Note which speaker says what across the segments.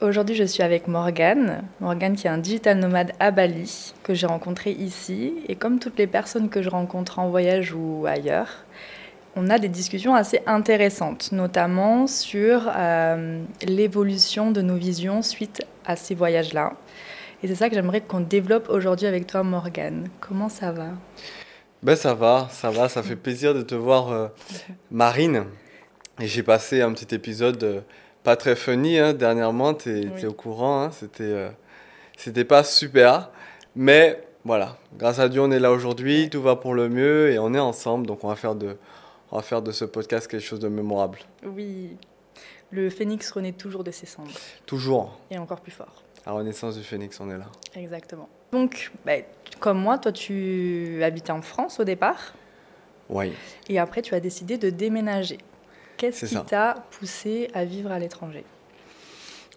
Speaker 1: Aujourd'hui, je suis avec Morgane. Morgane qui est un digital nomade à Bali, que j'ai rencontré ici. Et comme toutes les personnes que je rencontre en voyage ou ailleurs, on a des discussions assez intéressantes, notamment sur l'évolution de nos visions suite à ces voyages-là. Et c'est ça que j'aimerais qu'on développe aujourd'hui avec toi, Morgane. Comment ça va?
Speaker 2: Ben ça fait plaisir de te voir, Marine. Et j'ai passé un petit épisode pas très funny hein, dernièrement, t'es
Speaker 1: Oui.
Speaker 2: au courant, hein, c'était pas super. Mais voilà, grâce à Dieu on est là aujourd'hui,
Speaker 1: Ouais.
Speaker 2: tout va pour le mieux et on est ensemble, donc on va faire de ce podcast quelque chose de mémorable.
Speaker 1: Oui, le phénix renaît toujours de ses cendres,
Speaker 2: Toujours,
Speaker 1: et encore plus fort.
Speaker 2: la renaissance du phénix, on est là.
Speaker 1: Exactement. Donc, comme moi, toi, tu habitais en France au départ,
Speaker 2: Oui,
Speaker 1: et après, tu as décidé de déménager. Qu'est-ce
Speaker 2: c'est
Speaker 1: qui
Speaker 2: ça.
Speaker 1: t'a poussé à vivre à l'étranger?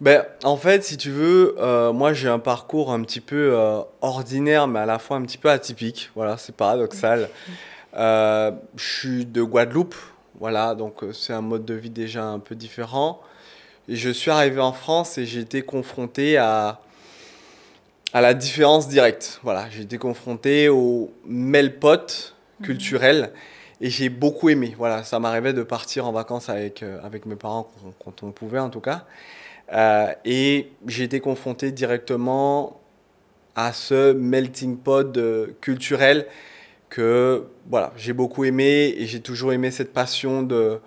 Speaker 2: Ben, en fait, si tu veux, moi j'ai un parcours un petit peu ordinaire, mais à la fois un petit peu atypique. Voilà, c'est paradoxal. Je suis de Guadeloupe, voilà, donc c'est un mode de vie déjà un peu différent. Et je suis arrivé en France et j'ai été confronté à la différence directe. Voilà, j'ai été confronté au melpote
Speaker 1: Mhm.
Speaker 2: culturel et j'ai beaucoup aimé. Voilà, ça m'arrivait de partir en vacances avec mes parents quand on pouvait en tout cas. Et j'ai été confronté directement à ce melting pot culturel que voilà, j'ai beaucoup aimé et j'ai toujours aimé cette passion de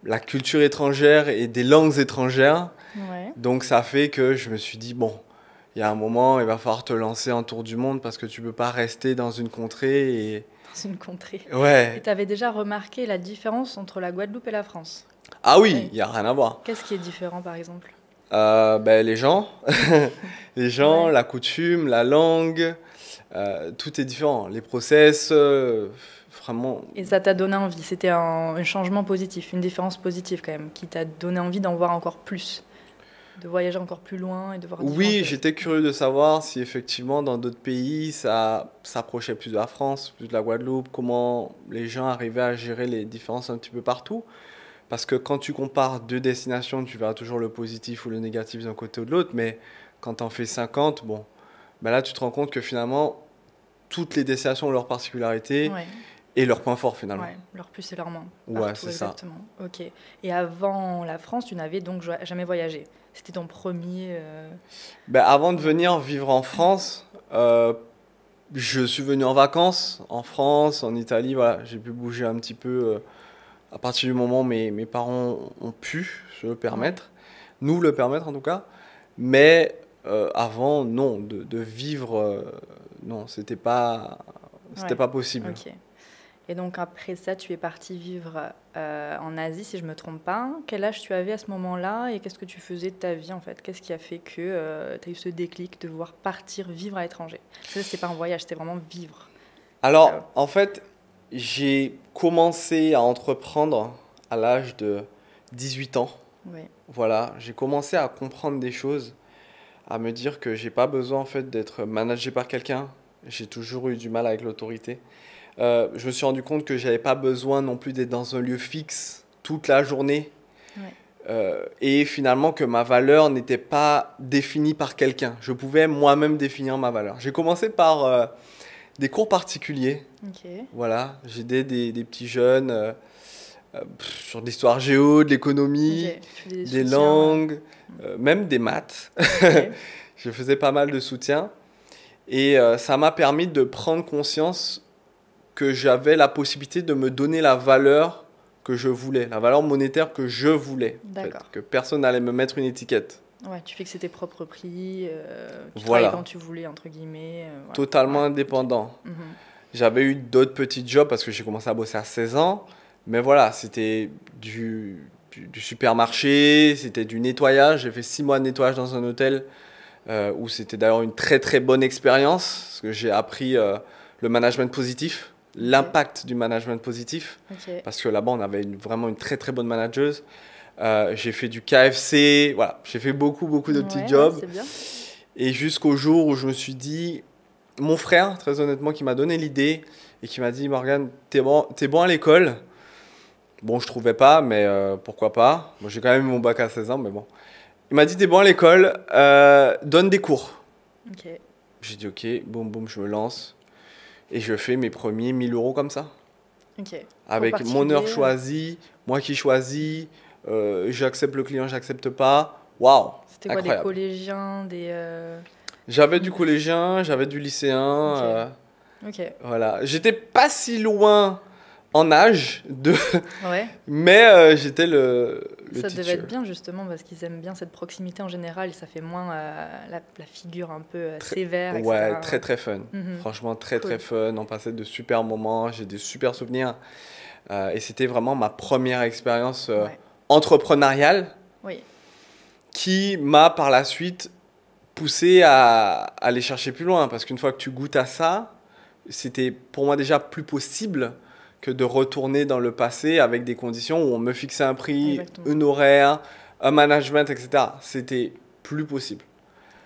Speaker 2: la culture étrangère et des langues étrangères.
Speaker 1: Ouais,
Speaker 2: Donc ça fait que je me suis dit, bon, il y a un moment, il va falloir te lancer en tour du monde parce que tu peux pas rester dans une contrée et...
Speaker 1: dans une contrée. Et
Speaker 2: Ouais.
Speaker 1: tu avais déjà remarqué la différence entre la Guadeloupe et la France?
Speaker 2: Ah oui,
Speaker 1: Oui.
Speaker 2: il y a rien à voir.
Speaker 1: Qu'est-ce qui est différent, par exemple?
Speaker 2: Ben, les gens, les gens,
Speaker 1: Ouais.
Speaker 2: la coutume, la langue, tout est différent. Les process, vraiment.
Speaker 1: Et ça t'a donné envie. C'était un changement positif, une différence positive quand même, qui t'a donné envie d'en voir encore plus, de voyager encore plus loin et de voir différentes
Speaker 2: Oui,
Speaker 1: choses.
Speaker 2: j'étais curieux de savoir si effectivement dans d'autres pays ça s'approchait plus de la France, plus de la Guadeloupe, comment les gens arrivaient à gérer les différences un petit peu partout. Parce que quand tu compares deux destinations, tu verras toujours le positif ou le négatif d'un côté ou de l'autre, mais quand t'en fais 50, bon, ben là tu te rends compte que finalement toutes les destinations ont leurs particularités
Speaker 1: Ouais.
Speaker 2: et leurs points forts finalement.
Speaker 1: Ouais, leur plus et leur moins,
Speaker 2: Ouais,
Speaker 1: partout
Speaker 2: c'est ça.
Speaker 1: exactement. Ok. Et avant la France, tu n'avais donc jamais voyagé. C'était ton premier
Speaker 2: Ben, avant de
Speaker 1: voyage.
Speaker 2: venir vivre en France, je suis venu en vacances en France, en Italie, voilà, j'ai pu bouger un petit peu à partir du moment où mes parents ont pu se le
Speaker 1: Ouais.
Speaker 2: permettre, nous le permettre en tout cas. Mais avant, non, de vivre, non, c'était
Speaker 1: Ouais.
Speaker 2: pas possible.
Speaker 1: Ok. Et donc après ça, tu es parti vivre en Asie, si je me trompe pas. Quel âge tu avais à ce moment-là et qu'est-ce que tu faisais de ta vie en fait? Qu'est-ce qui a fait que tu as eu ce déclic de vouloir partir vivre à l'étranger? Ça, c'était pas un voyage, c'était vraiment vivre. Euh,
Speaker 2: Alors, en fait, j'ai commencé à entreprendre à l'âge de 18 ans.
Speaker 1: ouais.
Speaker 2: Voilà, j'ai commencé à comprendre des choses, à me dire que j'ai pas besoin en fait d'être managé par quelqu'un. J'ai toujours eu du mal avec l'autorité. Je me suis rendu compte que j'avais pas besoin non plus d'être dans un lieu fixe toute la journée.
Speaker 1: Ouais.
Speaker 2: Et finalement que ma valeur n'était pas définie par quelqu'un. Je pouvais moi-même définir ma valeur. J'ai commencé par des cours particuliers.
Speaker 1: Ok.
Speaker 2: Voilà, j'ai des petits jeunes sur de l'histoire géo, de
Speaker 1: Ok.
Speaker 2: l'économie,
Speaker 1: Tu fais des
Speaker 2: des
Speaker 1: soutiens.
Speaker 2: langues, même des maths.
Speaker 1: Ok.
Speaker 2: Je faisais pas mal de soutien. Et ça m'a permis de prendre conscience que j'avais la possibilité de me donner la valeur que je voulais, la valeur monétaire que je voulais, en fait,
Speaker 1: D'accord.
Speaker 2: que personne n'allait me mettre une étiquette.
Speaker 1: Ouais, tu fixais tes propres prix, tu travaillais quand
Speaker 2: Voilà,
Speaker 1: tu voulais, entre guillemets. Ouais,
Speaker 2: totalement
Speaker 1: ouais, ok.
Speaker 2: indépendant.
Speaker 1: Mhm.
Speaker 2: J'avais eu d'autres petits jobs parce que j'ai commencé à bosser à 16 ans, mais voilà, c'était du supermarché, c'était du nettoyage. J'ai fait 6 mois de nettoyage dans un hôtel où c'était d'ailleurs une très très bonne expérience, parce que j'ai appris le management positif,
Speaker 1: Ok,
Speaker 2: l'impact du management positif,
Speaker 1: ok.
Speaker 2: parce que là-bas on avait vraiment une très très bonne manageuse. J'ai fait du KFC, voilà, j'ai fait beaucoup de petits
Speaker 1: Ouais, ouais,
Speaker 2: jobs,
Speaker 1: c'est bien.
Speaker 2: et jusqu'au jour où je me suis dit, mon frère, très honnêtement, qui m'a donné l'idée et qui m'a dit, Morgane, t'es bon à l'école. Bon, je trouvais pas, mais pourquoi pas. Bon, j'ai quand même eu mon bac à 16 ans, mais bon. Il m'a dit, t'es bon à l'école, donne des cours.
Speaker 1: Ok.
Speaker 2: J'ai dit, ok, boum, boum, je me lance. Et je fais mes premiers 1000 euros comme ça.
Speaker 1: Ok.
Speaker 2: Avec
Speaker 1: Cours
Speaker 2: mon heure
Speaker 1: particulier.
Speaker 2: choisie, moi qui choisis, j'accepte le client, j'accepte pas. Waouh,
Speaker 1: C'était quoi, des
Speaker 2: incroyable.
Speaker 1: collégiens, des...
Speaker 2: J'avais du collégien, j'avais du lycéen.
Speaker 1: Ok. Ok.
Speaker 2: Voilà. J'étais pas si loin en âge,
Speaker 1: Ouais.
Speaker 2: mais j'étais le
Speaker 1: Ça devait
Speaker 2: teacher.
Speaker 1: être bien justement parce qu'ils aiment bien cette proximité en général et ça fait moins la figure un peu sévère,
Speaker 2: Ouais,
Speaker 1: etc.
Speaker 2: très très fun.
Speaker 1: Mhm.
Speaker 2: Franchement, très
Speaker 1: Cool.
Speaker 2: très fun. On passait de super moments, j'ai des super souvenirs. Et c'était vraiment ma première expérience
Speaker 1: Ouais.
Speaker 2: entrepreneuriale
Speaker 1: Oui.
Speaker 2: qui m'a par la suite poussé à aller chercher plus loin. Parce qu'une fois que tu goûtes à ça, c'était pour moi déjà plus possible que de retourner dans le passé avec des conditions où on me fixait un prix,
Speaker 1: Exactement.
Speaker 2: un horaire, un management, etc. C'était plus possible.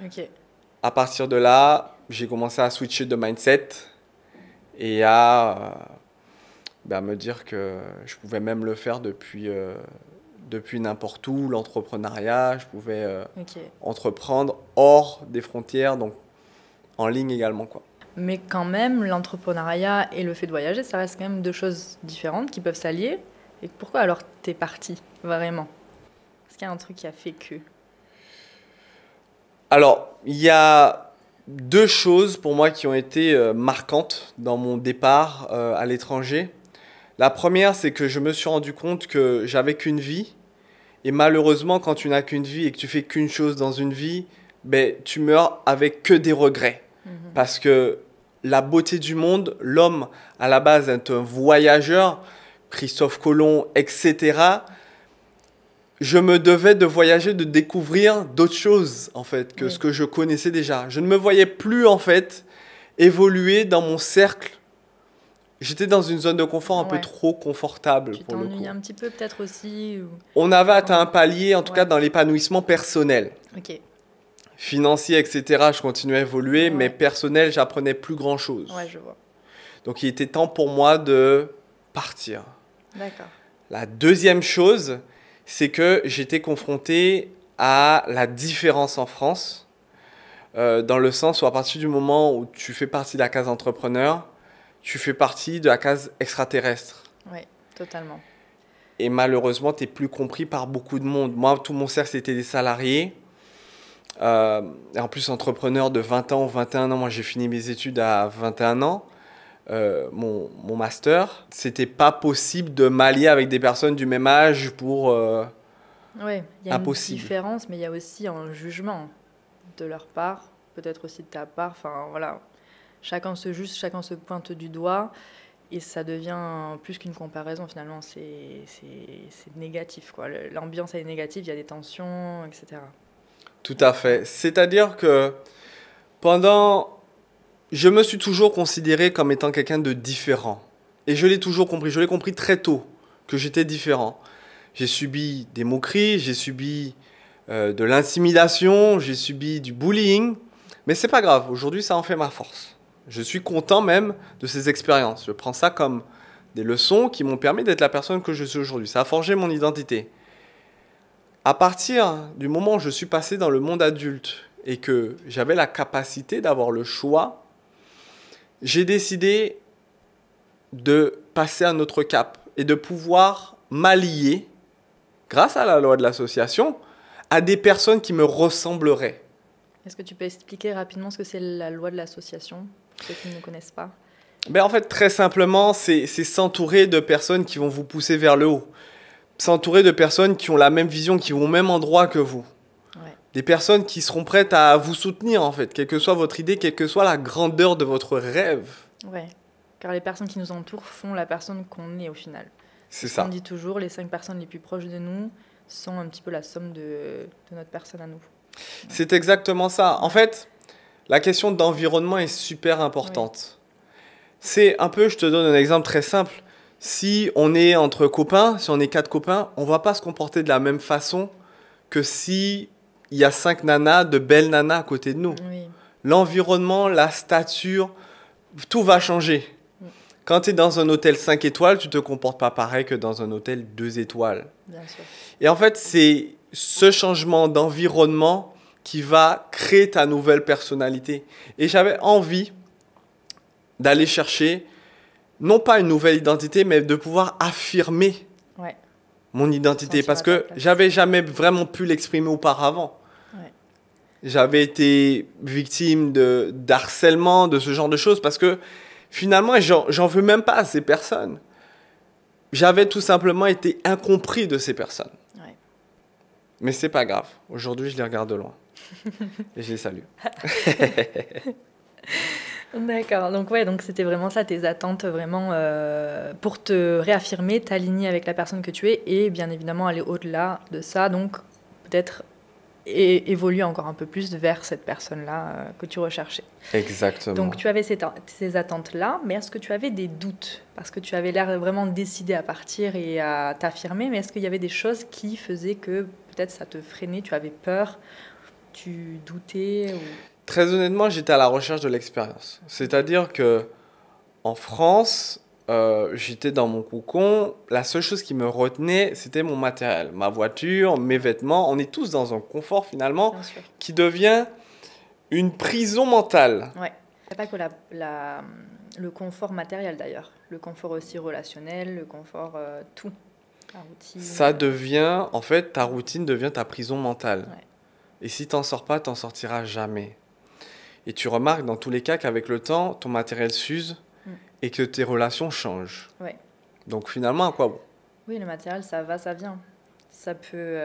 Speaker 1: Ok.
Speaker 2: À partir de là, j'ai commencé à switcher de mindset et à me dire que je pouvais même le faire depuis n'importe où, l'entrepreneuriat, je pouvais
Speaker 1: Ok.
Speaker 2: entreprendre hors des frontières, donc en ligne également, quoi.
Speaker 1: Mais quand même, l'entrepreneuriat et le fait de voyager, ça reste quand même deux choses différentes qui peuvent s'allier. Et pourquoi alors t'es parti, vraiment? Est-ce qu'il y a un truc qui a fait que...
Speaker 2: Alors, il y a deux choses pour moi qui ont été marquantes dans mon départ à l'étranger. La première, c'est que je me suis rendu compte que j'avais qu'une vie. Et malheureusement, quand tu n'as qu'une vie et que tu fais qu'une chose dans une vie, ben, tu meurs avec que des regrets.
Speaker 1: Mhm.
Speaker 2: Parce que la beauté du monde, l'homme à la base est un voyageur, Christophe Colomb, etc. Je me devais de voyager, de découvrir d'autres choses en fait que
Speaker 1: Oui.
Speaker 2: ce que je connaissais déjà. Je ne me voyais plus en fait évoluer dans mon cercle. J'étais dans une zone de confort un peu
Speaker 1: Ouais.
Speaker 2: trop confortable
Speaker 1: Tu
Speaker 2: pour le coup.
Speaker 1: t'ennuies un petit peu peut-être aussi ou...
Speaker 2: On avait atteint un palier, en tout cas
Speaker 1: Ouais.
Speaker 2: dans l'épanouissement personnel.
Speaker 1: Ok.
Speaker 2: Financier, etc., je continuais à évoluer, mais
Speaker 1: Ouais.
Speaker 2: personnel, j'apprenais plus grand-chose.
Speaker 1: Ouais, je vois.
Speaker 2: Donc il était temps pour moi de partir.
Speaker 1: D'accord.
Speaker 2: La deuxième chose, c'est que j'étais confronté à la différence en France, dans le sens où à partir du moment où tu fais partie de la case entrepreneur, tu fais partie de la case extraterrestre.
Speaker 1: Ouais, totalement.
Speaker 2: Et malheureusement, tu n'es plus compris par beaucoup de monde. Moi, tout mon cercle, c'était des salariés. Et en plus, entrepreneur de 20 ans, 21 ans. Moi, j'ai fini mes études à 21 ans. Mon master, c'était pas possible de m'allier avec des personnes du même âge pour
Speaker 1: Ouais, il y a une
Speaker 2: impossible.
Speaker 1: différence, mais il y a aussi un jugement de leur part, peut-être aussi de ta part. Enfin, voilà. Chacun se juge, chacun se pointe du doigt. Et ça devient plus qu'une comparaison, finalement. C'est négatif, quoi. L'ambiance, elle est négative, il y a des tensions, etc.
Speaker 2: Tout à fait. C'est-à-dire que je me suis toujours considéré comme étant quelqu'un de différent. Et je l'ai toujours compris. Je l'ai compris très tôt que j'étais différent. J'ai subi des moqueries, j'ai subi de l'intimidation, j'ai subi du bullying. Mais c'est pas grave. Aujourd'hui, ça en fait ma force. Je suis content même de ces expériences. Je prends ça comme des leçons qui m'ont permis d'être la personne que je suis aujourd'hui. Ça a forgé mon identité. À partir du moment où je suis passé dans le monde adulte et que j'avais la capacité d'avoir le choix, j'ai décidé de passer à un autre cap et de pouvoir m'allier, grâce à la loi de l'association, à des personnes qui me ressembleraient.
Speaker 1: Est-ce que tu peux expliquer rapidement ce que c'est la loi de l'association, pour ceux qui ne connaissent pas?
Speaker 2: En fait, très simplement, c'est s'entourer de personnes qui vont vous pousser vers le haut. S'entourer de personnes qui ont la même vision, qui vont au même endroit que vous.
Speaker 1: Ouais.
Speaker 2: Des personnes qui seront prêtes à vous soutenir, en fait, quelle que soit votre idée, quelle que soit la grandeur de votre rêve.
Speaker 1: Ouais. Car les personnes qui nous entourent font la personne qu'on est au final.
Speaker 2: C'est
Speaker 1: On
Speaker 2: ça.
Speaker 1: dit toujours, les 5 personnes les plus proches de nous sont un petit peu la somme de notre personne à nous.
Speaker 2: C'est exactement ça. En fait, la question d'environnement est super importante. C'est un peu, je te donne un exemple très simple. Si on est entre copains, si on est 4 copains, on va pas se comporter de la même façon que si il y a 5 nanas, de belles nanas à côté de nous.
Speaker 1: Oui.
Speaker 2: L'environnement, la stature, tout va changer. Quand tu es dans un hôtel 5 étoiles, tu te comportes pas pareil que dans un hôtel 2 étoiles.
Speaker 1: Bien sûr.
Speaker 2: Et en fait, c'est ce changement d'environnement qui va créer ta nouvelle personnalité. Et j'avais envie d'aller chercher, non pas une nouvelle identité, mais de pouvoir affirmer
Speaker 1: Ouais.
Speaker 2: mon identité.
Speaker 1: Sentir
Speaker 2: Parce
Speaker 1: à ta
Speaker 2: que
Speaker 1: place.
Speaker 2: j'avais jamais vraiment pu l'exprimer auparavant.
Speaker 1: Ouais.
Speaker 2: J'avais été victime d'harcèlement, de ce genre de choses, parce que finalement, j'en veux même pas à ces personnes. J'avais tout simplement été incompris de ces personnes.
Speaker 1: Ouais.
Speaker 2: Mais c'est pas grave. Aujourd'hui, je les regarde de loin. Et je les salue.
Speaker 1: D'accord. Donc ouais, donc c'était vraiment ça, tes attentes vraiment pour te réaffirmer, t'aligner avec la personne que tu es et bien évidemment aller au-delà de ça. Donc peut-être évoluer encore un peu plus vers cette personne-là que tu recherchais.
Speaker 2: Exactement.
Speaker 1: Donc tu avais ces attentes-là, mais est-ce que tu avais des doutes? Parce que tu avais l'air vraiment décidé à partir et à t'affirmer, mais est-ce qu'il y avait des choses qui faisaient que peut-être ça te freinait, tu avais peur, tu doutais ou...
Speaker 2: Très honnêtement, j'étais à la recherche de l'expérience. C'est-à-dire que en France, j'étais dans mon cocon. La seule chose qui me retenait, c'était mon matériel, ma voiture, mes vêtements. On est tous dans un confort finalement
Speaker 1: Bien sûr.
Speaker 2: qui devient une prison mentale.
Speaker 1: Ouais. C'est pas que le confort matériel d'ailleurs, le confort aussi relationnel, le confort tout, la routine.
Speaker 2: Ça devient, en fait, ta routine devient ta prison mentale.
Speaker 1: Ouais.
Speaker 2: Et si t'en sors pas, t'en sortiras jamais. Et tu remarques dans tous les cas qu'avec le temps, ton matériel s'use et que tes relations changent.
Speaker 1: Ouais.
Speaker 2: Donc finalement, à quoi bon?
Speaker 1: Oui, le matériel, ça va, ça vient. Ça peut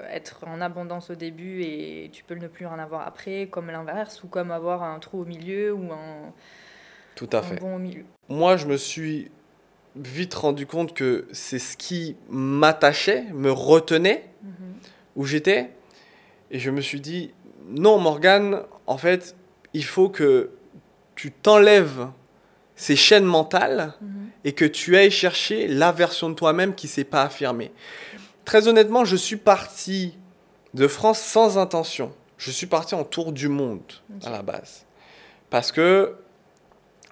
Speaker 1: être en abondance au début et tu peux ne plus en avoir après, comme l'inverse, ou comme avoir un trou au milieu ou
Speaker 2: Tout à
Speaker 1: un
Speaker 2: fait.
Speaker 1: bon au milieu.
Speaker 2: Moi, je me suis vite rendu compte que c'est ce qui m'attachait, me retenait où j'étais. Et je me suis dit, non, Morgane, en fait, il faut que tu t'enlèves ces chaînes mentales et que tu ailles chercher la version de toi-même qui ne s'est pas affirmée. Très honnêtement, je suis parti de France sans intention. Je suis parti en tour du monde à la base. Parce que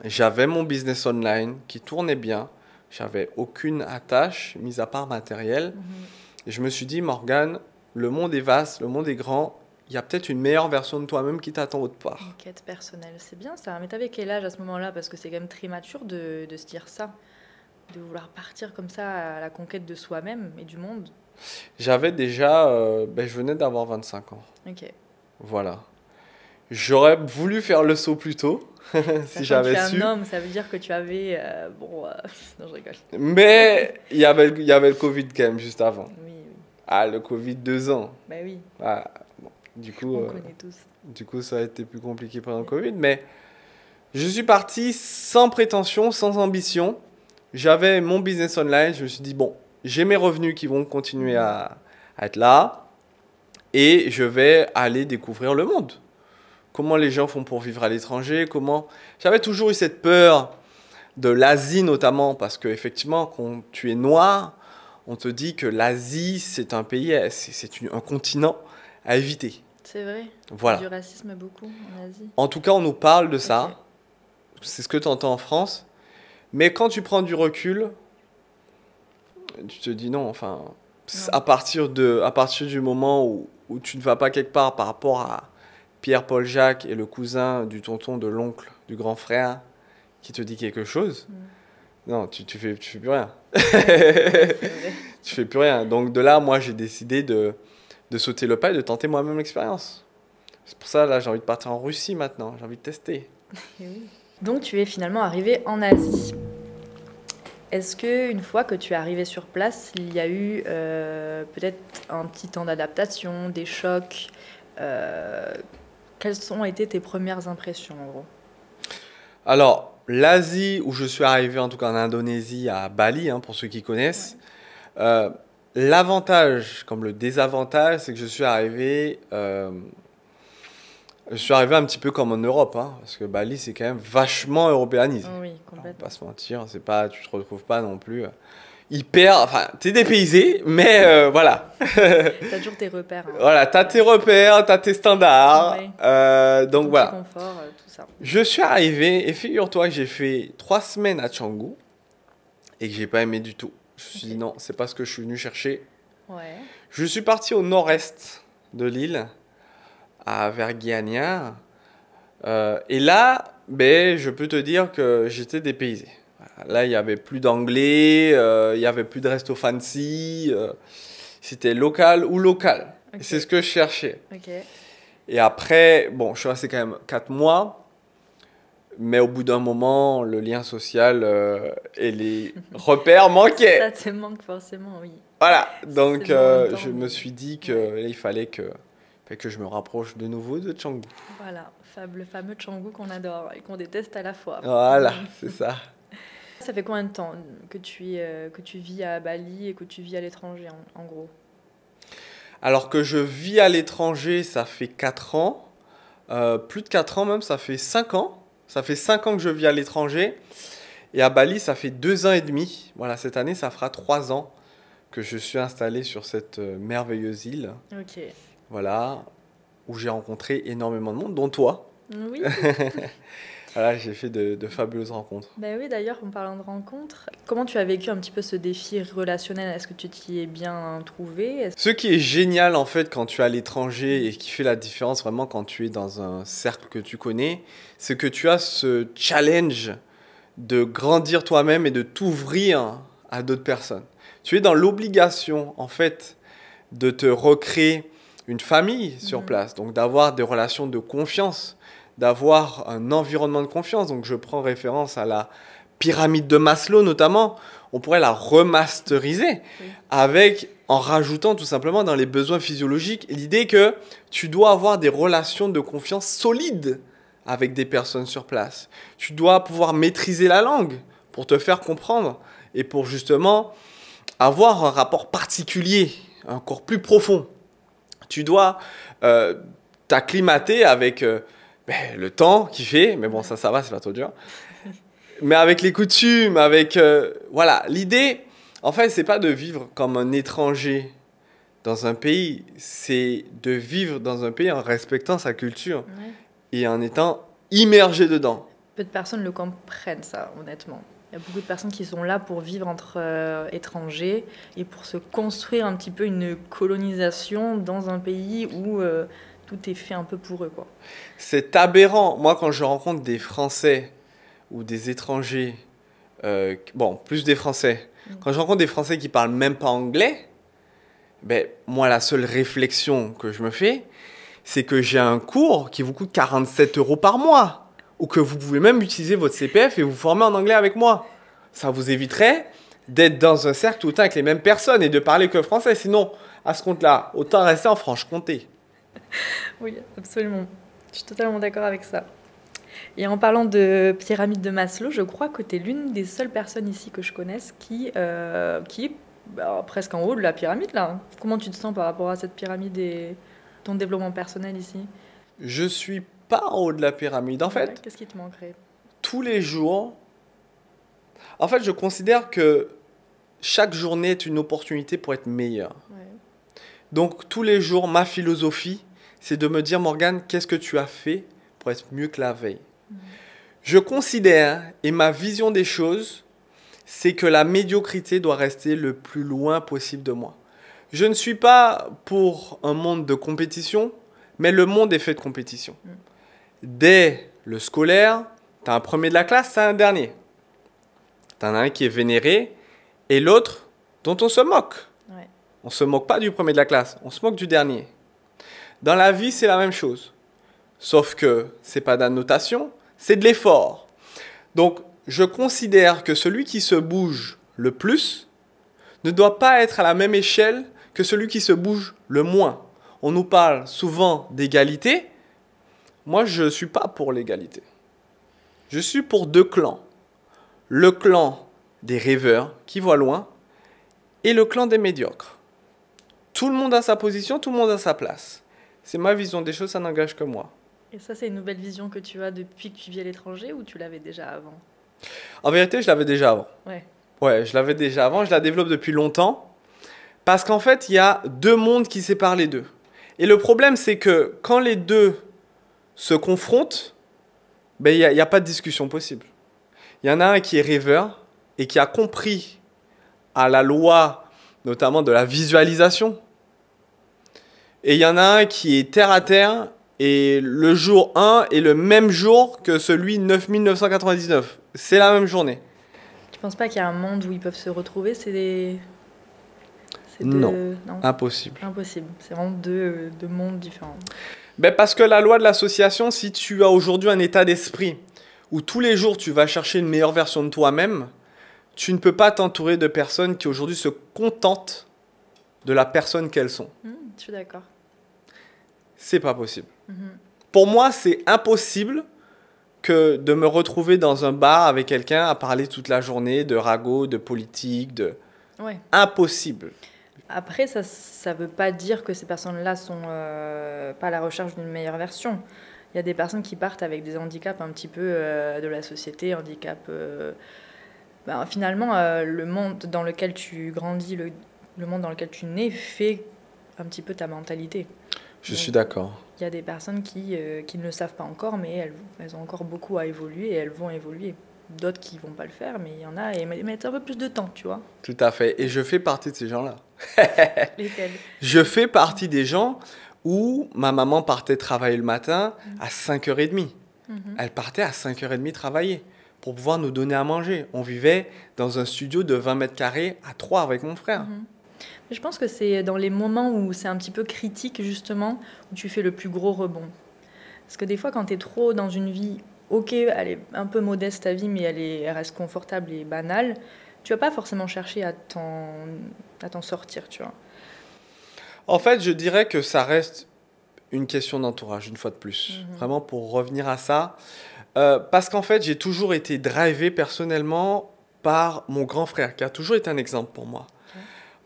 Speaker 2: j'avais mon business online qui tournait bien. J'avais aucune attache, mis à part matériel. Et je me suis dit, Morgane, le monde est vaste, le monde est grand. Il y a peut-être une meilleure version de toi-même qui t'attend autre part.
Speaker 1: Une quête personnelle, c'est bien ça. Mais t'avais quel âge à ce moment-là? Parce que c'est quand même très mature de se dire ça. De vouloir partir comme ça à la conquête de soi-même et du monde.
Speaker 2: J'avais déjà, je venais d'avoir 25 ans.
Speaker 1: Ok.
Speaker 2: Voilà. J'aurais voulu faire le saut plus tôt, si j'avais su.
Speaker 1: Tu es un homme, ça veut dire que tu avais... non, je rigole.
Speaker 2: Mais il y avait le Covid quand même juste avant.
Speaker 1: Oui, oui.
Speaker 2: Ah, le Covid, 2 ans.
Speaker 1: Bah oui,
Speaker 2: Ah, bon, du coup,
Speaker 1: on connaît tous.
Speaker 2: du coup, ça a été plus compliqué pendant le Covid. Mais je suis parti sans prétention, sans ambition. J'avais mon business online. Je me suis dit, bon, j'ai mes revenus qui vont continuer à être là. Et je vais aller découvrir le monde. Comment les gens font pour vivre à l'étranger, comment... J'avais toujours eu cette peur de l'Asie notamment, parce qu'effectivement, quand tu es noir, on te dit que l'Asie, c'est un pays, un continent à éviter.
Speaker 1: C'est vrai.
Speaker 2: Voilà.
Speaker 1: Il y a du racisme beaucoup en Asie.
Speaker 2: En tout cas, on nous parle de ça.
Speaker 1: Ok.
Speaker 2: C'est ce que tu entends en France. Mais quand tu prends du recul, tu te dis non, enfin...
Speaker 1: Non.
Speaker 2: À partir du moment où tu ne vas pas quelque part par rapport à Pierre-Paul Jacques et le cousin du tonton, de l'oncle, du grand frère qui te dit quelque chose, non, tu fais plus rien.
Speaker 1: C'est vrai.
Speaker 2: Tu fais plus rien. Donc de là, moi, j'ai décidé de sauter le pas et de tenter moi-même l'expérience. C'est pour ça, là, j'ai envie de partir en Russie maintenant. J'ai envie de tester.
Speaker 1: Et oui. Donc tu es finalement arrivé en Asie. Est-ce qu'une fois que tu es arrivé sur place, il y a eu peut-être un petit temps d'adaptation, des chocs quelles ont été tes premières impressions en gros?
Speaker 2: Alors, l'Asie, où je suis arrivé, en tout cas en Indonésie, à Bali, hein, pour ceux qui connaissent, l'avantage comme le désavantage, c'est que je suis arrivé un petit peu comme en Europe, hein, parce que Bali, c'est quand même vachement européanisé.
Speaker 1: Oui,
Speaker 2: On va
Speaker 1: complètement.
Speaker 2: pas se mentir, c'est pas, tu te retrouves pas non plus hyper, enfin, t'es dépaysé, mais voilà.
Speaker 1: T'as toujours tes repères. Hein.
Speaker 2: Voilà, t'as tes repères, t'as tes standards,
Speaker 1: Oui.
Speaker 2: donc
Speaker 1: Ton
Speaker 2: voilà.
Speaker 1: petit confort, tout ça.
Speaker 2: Je suis arrivé et figure-toi que j'ai fait 3 semaines à Canggu et que j'ai pas aimé du tout. Je me suis dit non, c'est pas ce que je suis venu chercher.
Speaker 1: Ouais.
Speaker 2: Je suis parti au nord-est de l'île, vers Guiania. Et là, ben, je peux te dire que j'étais dépaysé. Voilà, là, il n'y avait plus d'anglais, il n'y avait plus de resto fancy. C'était local ou local. Et c'est ce
Speaker 1: Ok.
Speaker 2: que je cherchais.
Speaker 1: Ok.
Speaker 2: Et après, bon, je suis resté quand même 4 mois. Mais au bout d'un moment, le lien social et les repères manquaient.
Speaker 1: Ça te manque forcément, oui.
Speaker 2: Voilà,
Speaker 1: C'est
Speaker 2: donc
Speaker 1: bon en même temps,
Speaker 2: je me
Speaker 1: mais
Speaker 2: suis dit
Speaker 1: ouais.
Speaker 2: qu'il fallait que je me rapproche de nouveau de Canggu.
Speaker 1: Voilà, le fameux Canggu qu'on adore et qu'on déteste à la fois.
Speaker 2: Voilà, c'est ça.
Speaker 1: Ça fait combien de temps que tu vis à Bali et que tu vis à l'étranger, en gros?
Speaker 2: Alors que je vis à l'étranger, ça fait 4 ans. Plus de 4 ans même, ça fait 5 ans. Ça fait 5 ans que je vis à l'étranger. Et à Bali, ça fait 2 ans et demi. Voilà, cette année, ça fera 3 ans que je suis installé sur cette merveilleuse île.
Speaker 1: Ok.
Speaker 2: Voilà, où j'ai rencontré énormément de monde, dont toi.
Speaker 1: Oui.
Speaker 2: Voilà, j'ai fait de fabuleuses rencontres.
Speaker 1: Ben oui, d'ailleurs, en parlant de rencontres, comment tu as vécu un petit peu ce défi relationnel? Est-ce que tu t'y es bien trouvé?
Speaker 2: Ce qui est génial en fait quand tu es à l'étranger et qui fait la différence vraiment quand tu es dans un cercle que tu connais, c'est que tu as ce challenge de grandir toi-même et de t'ouvrir à d'autres personnes. Tu es dans l'obligation en fait de te recréer une famille sur
Speaker 1: Mhm.
Speaker 2: place, donc d'avoir des relations de confiance, d'avoir un environnement de confiance. Donc je prends référence à la pyramide de Maslow notamment. On pourrait la remasteriser
Speaker 1: Oui.
Speaker 2: avec, en rajoutant tout simplement dans les besoins physiologiques l'idée que tu dois avoir des relations de confiance solides avec des personnes sur place. Tu dois pouvoir maîtriser la langue pour te faire comprendre et pour justement avoir un rapport particulier, encore plus profond. Tu dois t'acclimater avec le temps qu'il fait, mais bon,
Speaker 1: Ouais.
Speaker 2: ça va, c'est pas trop dur. Mais avec les coutumes, avec... voilà, l'idée, en fait, c'est pas de vivre comme un étranger dans un pays, c'est de vivre dans un pays en respectant sa culture
Speaker 1: Ouais.
Speaker 2: et en étant immergé dedans.
Speaker 1: Peu de personnes le comprennent, ça, honnêtement. Il y a beaucoup de personnes qui sont là pour vivre entre étrangers et pour se construire un petit peu une colonisation dans un pays où tout est fait un peu pour eux, quoi.
Speaker 2: C'est aberrant. Moi, quand je rencontre des Français ou des étrangers, bon, plus des Français, quand je rencontre des Français qui parlent même pas anglais, ben, moi, la seule réflexion que je me fais, c'est que j'ai un cours qui vous coûte 47 euros par mois. Ou que vous pouvez même utiliser votre CPF et vous former en anglais avec moi. Ça vous éviterait d'être dans un cercle tout le temps avec les mêmes personnes et de parler que français. Sinon, à ce compte-là, autant rester en Franche-Comté.
Speaker 1: Oui, absolument. Je suis totalement d'accord avec ça. Et en parlant de pyramide de Maslow, je crois que tu es l'une des seules personnes ici que je connaisse qui est presque en haut de la pyramide, là. Comment tu te sens par rapport à cette pyramide et ton développement personnel ici?
Speaker 2: Je suis pas en haut de la pyramide. En
Speaker 1: Ouais,
Speaker 2: fait,
Speaker 1: qu'est-ce qui te manquerait?
Speaker 2: tous les jours, en fait, je considère que chaque journée est une opportunité pour être meilleur.
Speaker 1: Ouais.
Speaker 2: Donc, tous les jours, ma philosophie, c'est de me dire, Morgane, qu'est-ce que tu as fait pour être mieux que la veille? Je considère, et ma vision des choses, c'est que la médiocrité doit rester le plus loin possible de moi. Je ne suis pas pour un monde de compétition, mais le monde est fait de compétition. Dès le scolaire, tu as un premier de la classe, tu as un dernier. Tu en as un qui est vénéré et l'autre dont on se moque.
Speaker 1: Ouais.
Speaker 2: On ne se moque pas du premier de la classe, on se moque du dernier. Dans la vie, c'est la même chose. Sauf que ce n'est pas de la notation, c'est de l'effort. Donc, je considère que celui qui se bouge le plus ne doit pas être à la même échelle que celui qui se bouge le moins. On nous parle souvent d'égalité. Moi, je ne suis pas pour l'égalité. Je suis pour deux clans. Le clan des rêveurs qui voient loin et le clan des médiocres. Tout le monde a sa position, tout le monde a sa place. C'est ma vision des choses, ça n'engage que moi.
Speaker 1: Et ça, c'est une nouvelle vision que tu as depuis que tu vis à l'étranger ou tu l'avais déjà avant?
Speaker 2: En vérité, je l'avais déjà avant.
Speaker 1: Ouais.
Speaker 2: Ouais, je l'avais déjà avant, je la développe depuis longtemps. Parce qu'en fait, il y a deux mondes qui séparent les deux. Et le problème, c'est que quand les deux se confrontent, ben, il n'y a pas de discussion possible. Il y en a un qui est rêveur et qui a compris à la loi notamment de la visualisation. Et il y en a un qui est terre à terre, et le jour 1 est le même jour que celui 9999. C'est la même journée.
Speaker 1: Tu penses pas qu'il y a un monde où ils peuvent se retrouver?
Speaker 2: Non, impossible.
Speaker 1: Impossible. C'est vraiment deux mondes différents.
Speaker 2: Ben parce que la loi de l'association, si tu as aujourd'hui un état d'esprit où tous les jours tu vas chercher une meilleure version de toi-même, tu ne peux pas t'entourer de personnes qui aujourd'hui se contentent de la personne qu'elles sont.
Speaker 1: Je suis d'accord.
Speaker 2: C'est pas possible. Pour moi, c'est impossible que de me retrouver dans un bar avec quelqu'un à parler toute la journée de ragots, de politique,
Speaker 1: Ouais.
Speaker 2: Impossible.
Speaker 1: Après, ça veut pas dire que ces personnes-là sont pas à la recherche d'une meilleure version. Il y a des personnes qui partent avec des handicaps un petit peu de la société, finalement, le monde dans lequel tu grandis, le monde dans lequel tu nais fait un petit peu ta mentalité.
Speaker 2: Je suis d'accord.
Speaker 1: Il y a des personnes qui ne le savent pas encore, mais elles ont encore beaucoup à évoluer et elles vont évoluer. D'autres qui vont pas le faire, mais il y en a et mettent un peu plus de temps, tu vois.
Speaker 2: Tout à fait. Et je fais partie de ces gens-là.
Speaker 1: Lesquels?
Speaker 2: Je fais partie des gens où ma maman partait travailler le matin à 5h30. Elle partait à 5h30 travailler pour pouvoir nous donner à manger. On vivait dans un studio de 20 mètres carrés à 3 avec mon frère.
Speaker 1: Je pense que c'est dans les moments où c'est un petit peu critique, justement, où tu fais le plus gros rebond. Parce que des fois, quand tu es trop dans une vie, ok, elle est un peu modeste ta vie, mais elle reste confortable et banale, tu vas pas forcément chercher à t'en sortir, tu vois.
Speaker 2: En fait, je dirais que ça reste une question d'entourage, une fois de plus. Vraiment, pour revenir à ça. Parce qu'en fait, j'ai toujours été drivé personnellement par mon grand frère, qui a toujours été un exemple pour moi.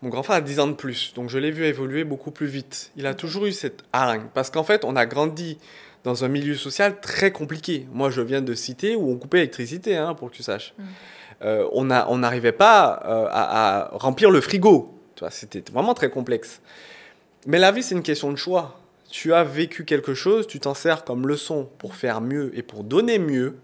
Speaker 2: Mon grand frère a 10 ans de plus, donc je l'ai vu évoluer beaucoup plus vite. Il a toujours eu cette hargne, parce qu'en fait, on a grandi dans un milieu social très compliqué. Moi, je viens de cité où on coupait l'électricité, pour que tu saches. On n'arrivait pas à remplir le frigo. Tu vois, c'était vraiment très complexe. Mais la vie, c'est une question de choix. Tu as vécu quelque chose, tu t'en sers comme leçon pour faire mieux et pour donner mieux,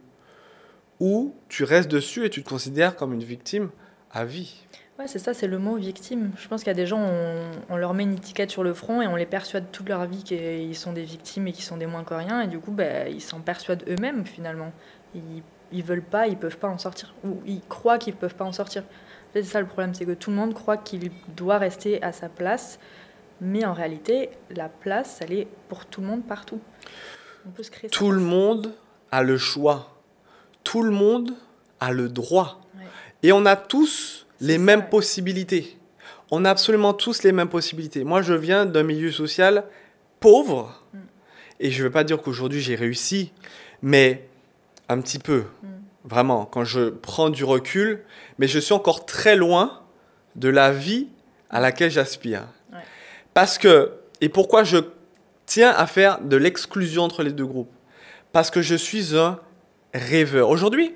Speaker 2: ou tu restes dessus et tu te considères comme une victime à vie.
Speaker 1: Ouais, c'est ça, c'est le mot victime. Je pense qu'il y a des gens, on leur met une étiquette sur le front et on les persuade toute leur vie qu'ils sont des victimes et qu'ils sont des moins que rien. Et du coup, ils s'en persuadent eux-mêmes, finalement. Ils veulent pas, ils peuvent pas en sortir. Ou ils croient qu'ils peuvent pas en sortir. C'est ça le problème, c'est que tout le monde croit qu'il doit rester à sa place. Mais en réalité, la place, elle est pour tout le monde, partout. On peut se créer
Speaker 2: tout le monde a le choix. Tout le monde a le droit. Ouais. Et on a tous les mêmes possibilités. On a absolument tous les mêmes possibilités. Moi, je viens d'un milieu social pauvre. Et je ne veux pas dire qu'aujourd'hui, j'ai réussi, mais un petit peu. Vraiment, quand je prends du recul. Mais je suis encore très loin de la vie à laquelle j'aspire. Ouais. Parce que, et pourquoi je tiens à faire de l'exclusion entre les deux groupes? Parce que je suis un rêveur. Aujourd'hui,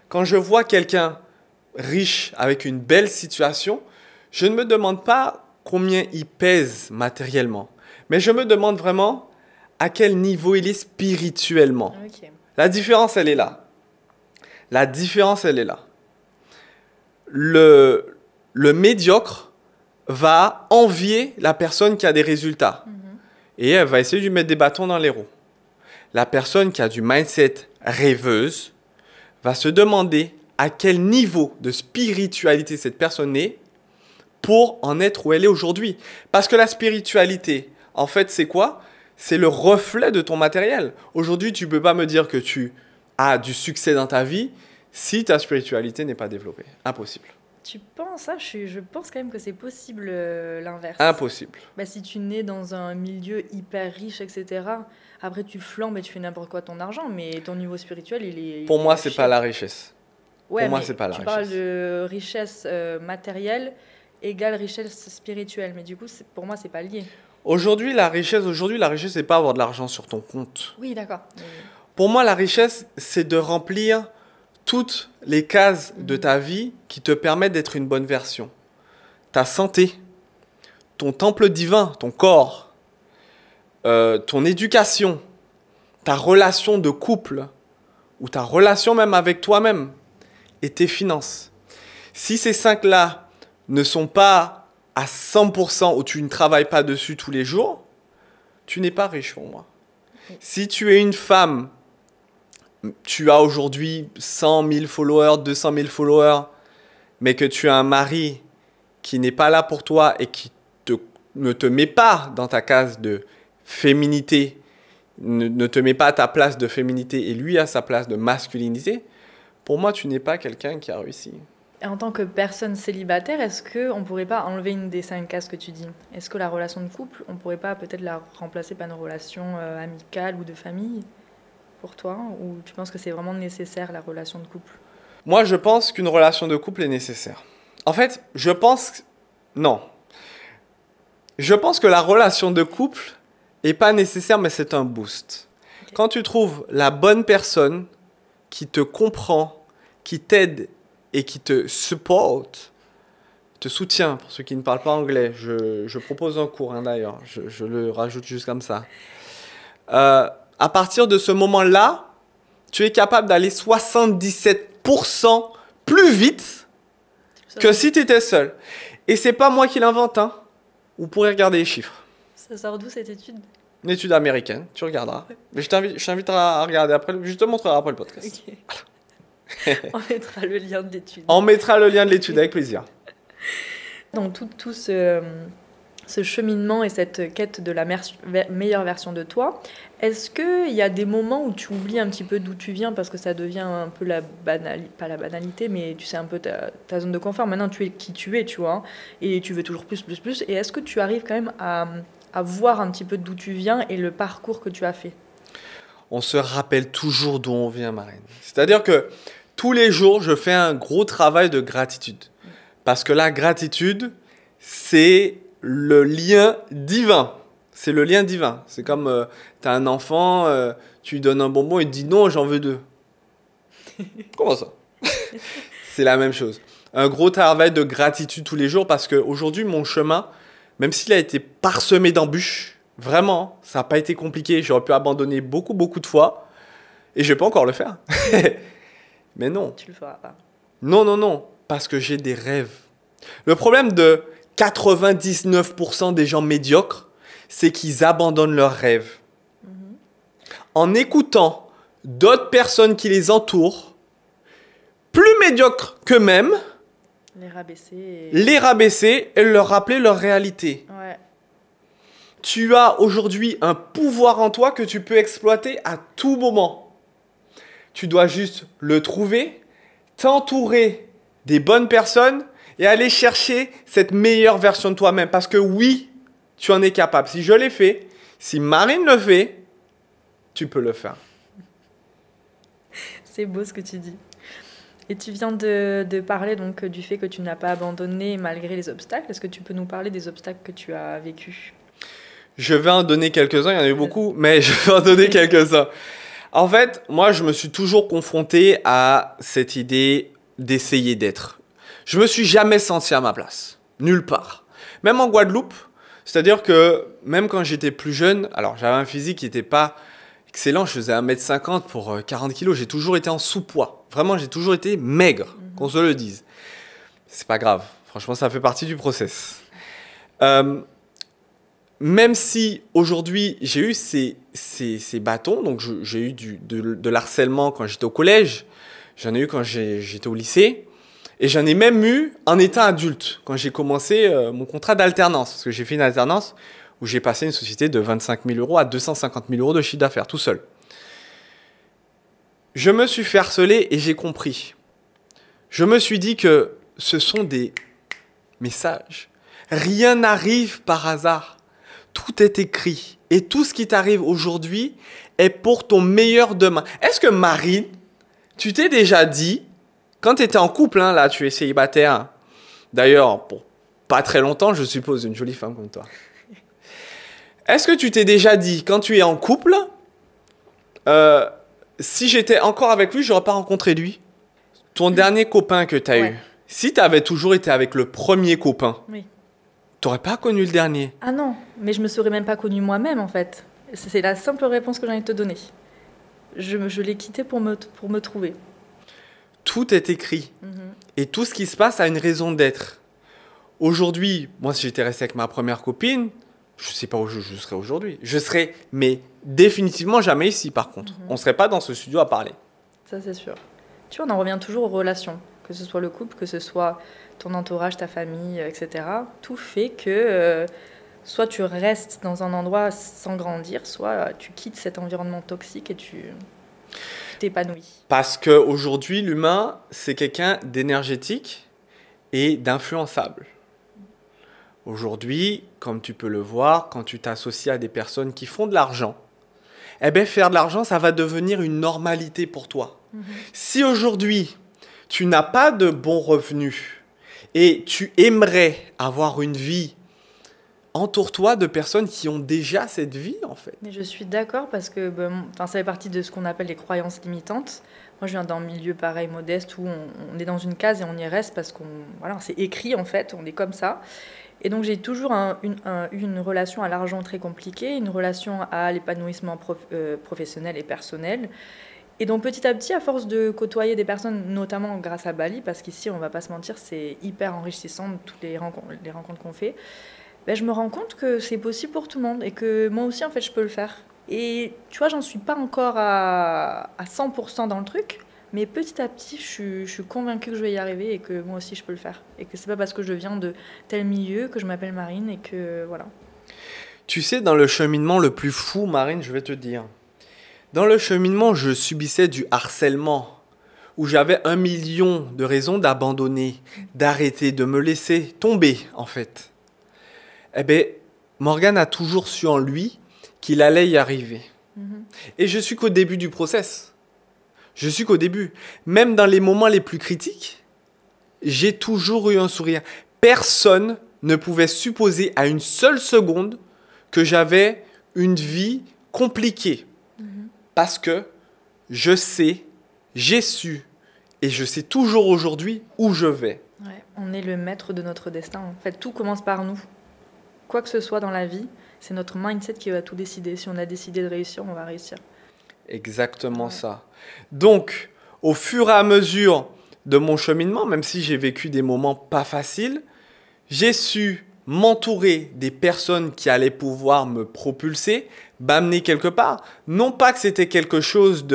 Speaker 2: quand je vois quelqu'un riche, avec une belle situation, je ne me demande pas combien il pèse matériellement, mais je me demande vraiment à quel niveau il est spirituellement. Okay. La différence, elle est là. La différence, elle est là. Le médiocre va envier la personne qui a des résultats et elle va essayer de lui mettre des bâtons dans les roues. La personne qui a du mindset rêveuse va se demander à quel niveau de spiritualité cette personne est pour en être où elle est aujourd'hui. Parce que la spiritualité, en fait, c'est quoi? C'est le reflet de ton matériel. Aujourd'hui, tu ne peux pas me dire que tu as du succès dans ta vie si ta spiritualité n'est pas développée. Impossible.
Speaker 1: Tu penses, je pense quand même que c'est possible l'inverse.
Speaker 2: Impossible.
Speaker 1: Si tu nais dans un milieu hyper riche, etc., après tu flambes et tu fais n'importe quoi de ton argent, mais ton niveau spirituel, il est...
Speaker 2: Pour moi, ce n'est pas la richesse.
Speaker 1: Ouais,
Speaker 2: pour moi, c'est pas la
Speaker 1: richesse. Tu parles
Speaker 2: richesse.
Speaker 1: de richesse matérielle égale richesse spirituelle, mais du coup, pour moi, c'est pas lié.
Speaker 2: Aujourd'hui, la richesse, c'est pas avoir de l'argent sur ton compte.
Speaker 1: Oui, d'accord.
Speaker 2: Pour moi, la richesse, c'est de remplir toutes les cases de ta vie qui te permettent d'être une bonne version. Ta santé, ton temple divin, ton corps, ton éducation, ta relation de couple ou ta relation même avec toi-même et tes finances. Si ces 5-là ne sont pas à 100% où tu ne travailles pas dessus tous les jours, tu n'es pas riche pour moi. Si tu es une femme, tu as aujourd'hui 100 000 followers, 200 000 followers, mais que tu as un mari qui n'est pas là pour toi et qui ne te met pas dans ta case de féminité, ne te met pas à ta place de féminité et lui à sa place de masculinité, pour moi, tu n'es pas quelqu'un qui a réussi.
Speaker 1: Et en tant que personne célibataire, est-ce qu'on ne pourrait pas enlever une des 5 cases que tu dis? Est-ce que la relation de couple, on ne pourrait pas peut-être la remplacer par une relation amicale ou de famille pour toi? Ou tu penses que c'est vraiment nécessaire, la relation de couple?
Speaker 2: Moi, je pense qu'une relation de couple est nécessaire. En fait, non. Je pense que la relation de couple n'est pas nécessaire, mais c'est un boost. Okay. Quand tu trouves la bonne personne qui te comprend, qui t'aide et qui te supporte, te soutient, pour ceux qui ne parlent pas anglais, je propose un cours d'ailleurs, je le rajoute juste comme ça. À partir de ce moment-là, tu es capable d'aller 77% plus vite que si tu étais seul. Et c'est pas moi qui l'invente, hein. Vous pourrez regarder les chiffres.
Speaker 1: Ça sort d'où cette étude?
Speaker 2: Une étude américaine, tu regarderas. Ouais. Mais je t'invite à regarder après, je te montrerai après le podcast.
Speaker 1: Okay. Voilà. On mettra le lien de l'étude.
Speaker 2: On mettra le lien de l'étude avec plaisir.
Speaker 1: Dans tout ce cheminement et cette quête de la meilleure version de toi, est-ce qu'il y a des moments où tu oublies un petit peu d'où tu viens parce que ça devient un peu pas la banalité, mais tu sais un peu ta zone de confort. Maintenant, tu es qui tu es, tu vois, et tu veux toujours plus. Et est-ce que tu arrives quand même à voir un petit peu d'où tu viens et le parcours que tu as fait?
Speaker 2: On se rappelle toujours d'où on vient, Marine. C'est-à-dire que tous les jours, je fais un gros travail de gratitude. Parce que la gratitude, c'est le lien divin. C'est le lien divin. C'est comme tu as un enfant, tu lui donnes un bonbon, il te dit non, j'en veux 2. Comment ça? C'est la même chose. Un gros travail de gratitude tous les jours parce qu'aujourd'hui, mon chemin, même s'il a été parsemé d'embûches, vraiment, ça n'a pas été compliqué. J'aurais pu abandonner beaucoup de fois et je ne vais pas encore le faire. Mais non.
Speaker 1: Tu le feras pas.
Speaker 2: Non. Parce que j'ai des rêves. Le problème de 99% des gens médiocres, c'est qu'ils abandonnent leurs rêves. En écoutant d'autres personnes qui les entourent, plus médiocres qu'eux-mêmes, les rabaisser et leur rappeler leur réalité.
Speaker 1: Ouais.
Speaker 2: Tu as aujourd'hui un pouvoir en toi que tu peux exploiter à tout moment. Tu dois juste le trouver, t'entourer des bonnes personnes et aller chercher cette meilleure version de toi-même. Parce que oui, tu en es capable. Si je l'ai fait, si Marine le fait, tu peux le faire.
Speaker 1: C'est beau ce que tu dis. Et tu viens de parler donc du fait que tu n'as pas abandonné malgré les obstacles. Est-ce que tu peux nous parler des obstacles que tu as vécus?
Speaker 2: Je vais en donner quelques-uns, il y en a eu beaucoup, mais je vais en donner quelques-uns. En fait, moi, je me suis toujours confronté à cette idée d'essayer d'être. Je me suis jamais senti à ma place, nulle part. Même en Guadeloupe, c'est-à-dire que même quand j'étais plus jeune, alors j'avais un physique qui n'était pas excellent, je faisais 1m50 pour 40 kg, j'ai toujours été en sous-poids. Vraiment, j'ai toujours été maigre, qu'on se le dise. C'est pas grave, franchement, ça fait partie du process. Même si aujourd'hui j'ai eu ces bâtons, donc j'ai eu de l'harcèlement quand j'étais au collège, j'en ai eu quand j'étais au lycée, et j'en ai même eu en étant adulte, quand j'ai commencé mon contrat d'alternance, parce que j'ai fait une alternance où j'ai passé une société de 25 000 € à 250 000 € de chiffre d'affaires, tout seul. Je me suis fait harceler et j'ai compris. Je me suis dit que ce sont des messages. Rien n'arrive par hasard. Tout est écrit. Et tout ce qui t'arrive aujourd'hui est pour ton meilleur demain. Est-ce que Marine, tu t'es déjà dit, quand tu étais en couple, hein, là tu es célibataire, d'ailleurs pour pas très longtemps je suppose, une jolie femme comme toi. Est-ce que tu t'es déjà dit, quand tu es en couple, si j'étais encore avec lui, je n'aurais pas rencontré lui? Ton dernier copain que tu as eu, si tu avais toujours été avec le premier copain,
Speaker 1: oui.
Speaker 2: Tu n'aurais pas connu le dernier.
Speaker 1: Ah non, mais je ne me serais même pas connue moi-même en fait. C'est la simple réponse que j'ai envie de te donner. Je l'ai quitté pour me trouver.
Speaker 2: Tout est écrit. Et tout ce qui se passe a une raison d'être. Aujourd'hui, moi, si j'étais resté avec ma première copine, je ne sais pas où je serais aujourd'hui. Je serais, mais définitivement jamais ici, par contre. On ne serait pas dans ce studio à parler.
Speaker 1: Ça, c'est sûr. Tu vois, on en revient toujours aux relations, que ce soit le couple, que ce soit ton entourage, ta famille, etc. Tout fait que soit tu restes dans un endroit sans grandir, soit tu quittes cet environnement toxique et tu t'épanouis.
Speaker 2: Parce qu'aujourd'hui, l'humain, c'est quelqu'un d'énergétique et d'influençable. Aujourd'hui, comme tu peux le voir, quand tu t'associes à des personnes qui font de l'argent, eh bien, faire de l'argent, ça va devenir une normalité pour toi. Si aujourd'hui, tu n'as pas de bons revenus et tu aimerais avoir une vie, entoure-toi de personnes qui ont déjà cette vie, en fait.
Speaker 1: Mais je suis d'accord parce que ça fait partie de ce qu'on appelle les croyances limitantes. Moi, je viens d'un milieu pareil, modeste, où on est dans une case et on y reste parce qu'on, voilà, c'est écrit en fait, on est comme ça. Et donc j'ai toujours une relation à l'argent très compliquée, une relation à l'épanouissement professionnel et personnel. Et donc petit à petit, à force de côtoyer des personnes, notamment grâce à Bali, parce qu'ici, on va pas se mentir, c'est hyper enrichissant, toutes les rencontres qu'on fait, ben, je me rends compte que c'est possible pour tout le monde et que moi aussi, en fait, je peux le faire. Et tu vois, j'en suis pas encore à 100% dans le truc, mais petit à petit, je suis convaincue que je vais y arriver et que moi aussi, je peux le faire. Et que c'est pas parce que je viens de tel milieu que je m'appelle Marine et que voilà.
Speaker 2: Tu sais, dans le cheminement le plus fou, Marine, je vais te dire. Dans le cheminement, je subissais du harcèlement, où j'avais 1 million de raisons d'abandonner, d'arrêter, de me laisser tomber, en fait. Eh bien, Morgan a toujours su en lui qu'il allait y arriver. Et je suis qu'au début du process. Je suis qu'au début. Même dans les moments les plus critiques, j'ai toujours eu un sourire. Personne ne pouvait supposer à une seule seconde que j'avais une vie compliquée. Parce que je sais, j'ai su, et je sais toujours aujourd'hui où je vais.
Speaker 1: Ouais, on est le maître de notre destin. En fait, tout commence par nous. Quoi que ce soit dans la vie, c'est notre mindset qui va tout décider. Si on a décidé de réussir, on va réussir.
Speaker 2: Exactement ça. Donc, au fur et à mesure de mon cheminement, même si j'ai vécu des moments pas faciles, j'ai su m'entourer des personnes qui allaient pouvoir me propulser, m'amener quelque part. Non pas que c'était quelque chose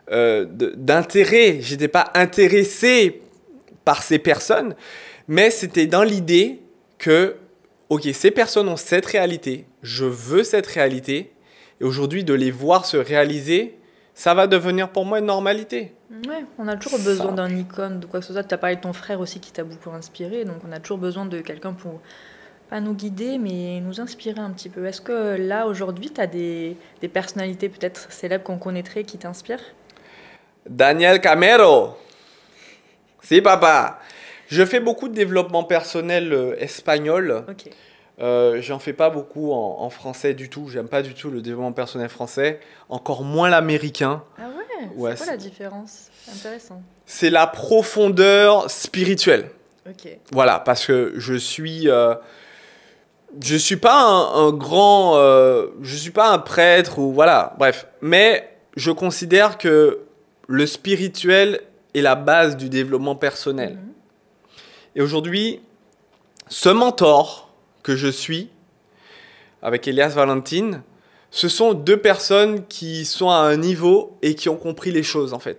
Speaker 2: d'intérêt, je n'étais pas intéressé par ces personnes, mais c'était dans l'idée que, ok, ces personnes ont cette réalité, je veux cette réalité, et aujourd'hui de les voir se réaliser, ça va devenir pour moi une normalité.
Speaker 1: Ouais, on a toujours besoin d'un icône, de quoi que ce soit. Tu as parlé de ton frère aussi qui t'a beaucoup inspiré, donc on a toujours besoin de quelqu'un pour, pas nous guider, mais nous inspirer un petit peu. Est-ce que là, aujourd'hui, tu as des personnalités peut-être célèbres qu'on connaîtrait qui t'inspirent?
Speaker 2: Daniel Camero. Si, papa. Je fais beaucoup de développement personnel espagnol.
Speaker 1: Ok.
Speaker 2: J'en fais pas beaucoup en français du tout. J'aime pas du tout le développement personnel français. Encore moins l'américain.
Speaker 1: Ah ouais,
Speaker 2: Ouais,
Speaker 1: c'est quoi la différence? Intéressant.
Speaker 2: C'est la profondeur spirituelle.
Speaker 1: Ok.
Speaker 2: Voilà, parce que je suis pas un grand, je suis pas un prêtre ou voilà, bref. Mais je considère que le spirituel est la base du développement personnel. Et aujourd'hui, ce mentor que je suis, avec Elias Valentin, ce sont 2 personnes qui sont à un niveau et qui ont compris les choses, en fait,